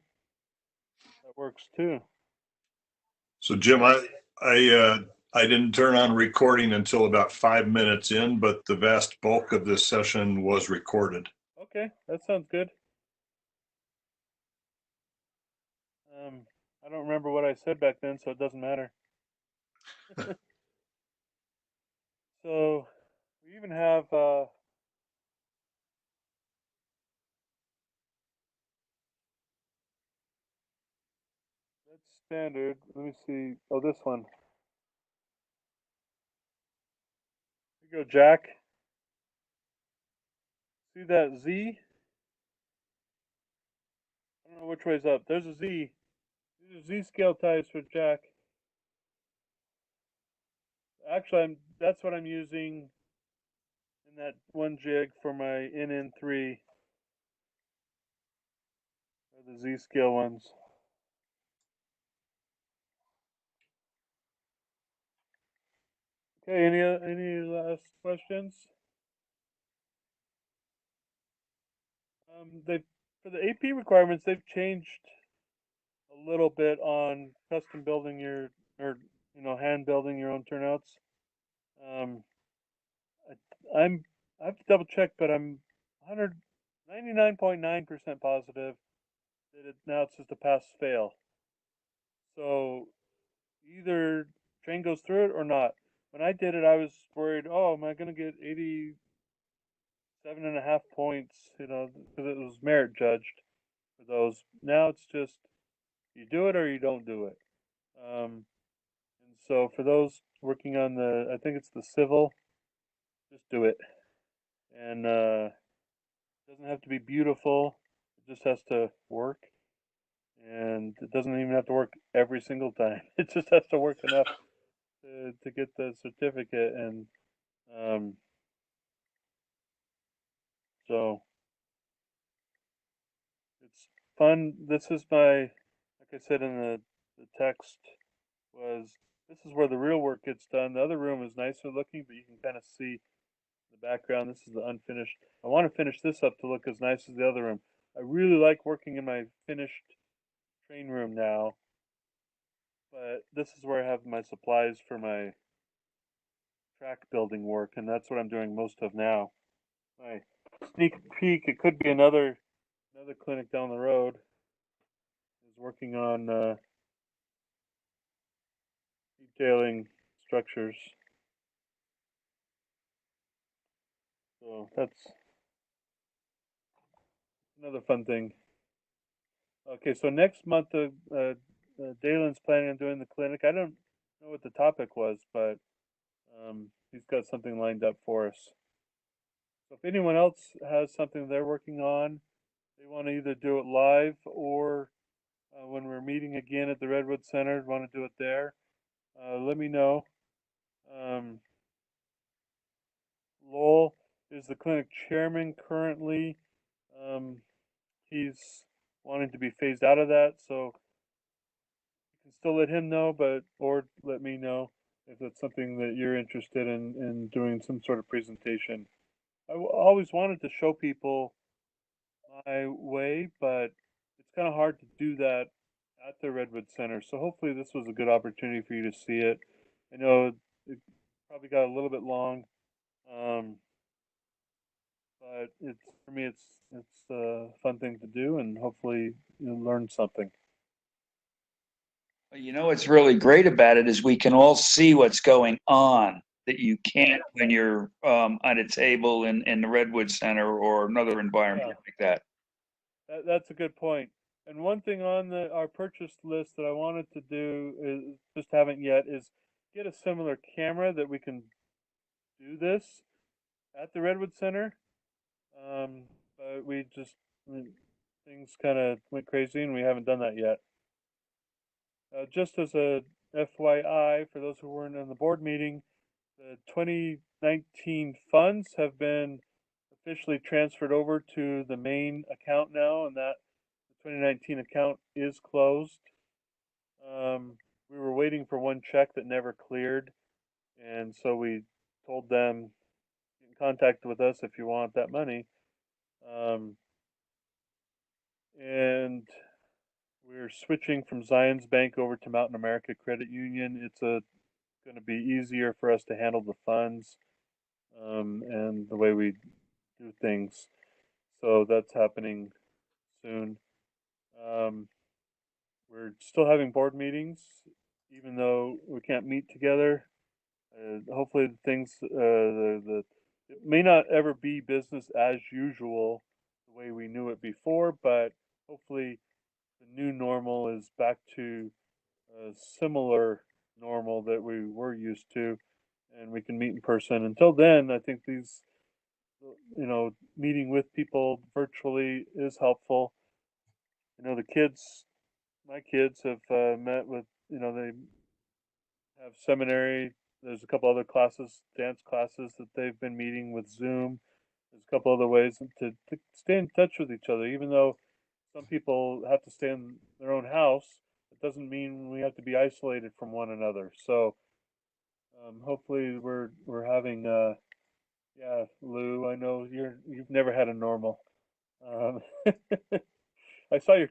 That works too. So Jim, I didn't turn on recording until about 5 minutes in, but the vast bulk of this session was recorded. Okay, that sounds good. I don't remember what I said back then, so it doesn't matter. So we even have that's standard. Let me see. Oh, this one. Here you go, Jack. See that Z? I don't know which way's up. There's a Z. These are Z scale ties for Jack. Actually, that's what I'm using in that one jig for my NN3. Or the Z scale ones. Okay, any last questions? They For the AP requirements, they've changed a little bit on custom building your or hand building your own turnouts. Um, I have to double check, but I'm 199.9% positive that now it's just a pass fail. So either train goes through it or not. When I did it, I was worried. Oh, am I going to get 87.5 points? Because it was merit judged for those. Now it's just you do it or you don't do it. And so for those working on I think it's the civil, just do it. And it doesn't have to be beautiful. It just has to work. And it doesn't even have to work every single time. It just has to work enough to get the certificate. And so it's fun. This is like I said in the text, this is where the real work gets done. The other room is nicer looking, but you can kind of see the background. This is the unfinished. I want to finish this up to look as nice as the other room. I really like working in my finished train room now, but this is where I have my supplies for my track building work, and that's what I'm doing most of now. My sneak peek, it could be another clinic down the road, is working on detailing structures. So that's another fun thing. Okay, so next month, Dalen's planning on doing the clinic. I don't know what the topic was, but he's got something lined up for us. So if anyone else has something they're working on, they want to either do it live or when we're meeting again at the Redwood Center, want to do it there, let me know. Lowell is the clinic chairman currently. He's wanting to be phased out of that, so you can still let him know, or let me know if it's something that you're interested in doing some sort of presentation. I always wanted to show people my way, but it's kind of hard to do that at the Redwood Center. So hopefully this was a good opportunity for you to see it. I know it probably got a little bit long, um, but it's for me it's a fun thing to do, and hopefully you'll learn something. You know what's really great about it is we can all see what's going on that you can't when you're at a table in the Redwood Center or another environment like that. That's a good point. And one thing on our purchase list that I wanted to do is just haven't yet is get a similar camera that we can do this at the Redwood Center. But things kind of went crazy and we haven't done that yet. Just as a FYI, for those who weren't in the board meeting, the 2019 funds have been officially transferred over to the main account now, and that the 2019 account is closed. We were waiting for one check that never cleared, and so we told them, get in contact with us if you want that money. And we're switching from Zions Bank over to Mountain America Credit Union. It's going to be easier for us to handle the funds and the way we do things. So that's happening soon. We're still having board meetings, even though we can't meet together. Hopefully, it may not ever be business as usual the way we knew it before, but hopefully, the new normal is back to a similar normal that we were used to, and we can meet in person. Until then, I think meeting with people virtually is helpful. My kids have met with, they have seminary. There's a couple other classes, dance classes that they've been meeting with Zoom. There's a couple other ways to stay in touch with each other, even though some people have to stay in their own house. It doesn't mean we have to be isolated from one another. So hopefully we're having yeah, Lou, I know you've never had a normal. I saw your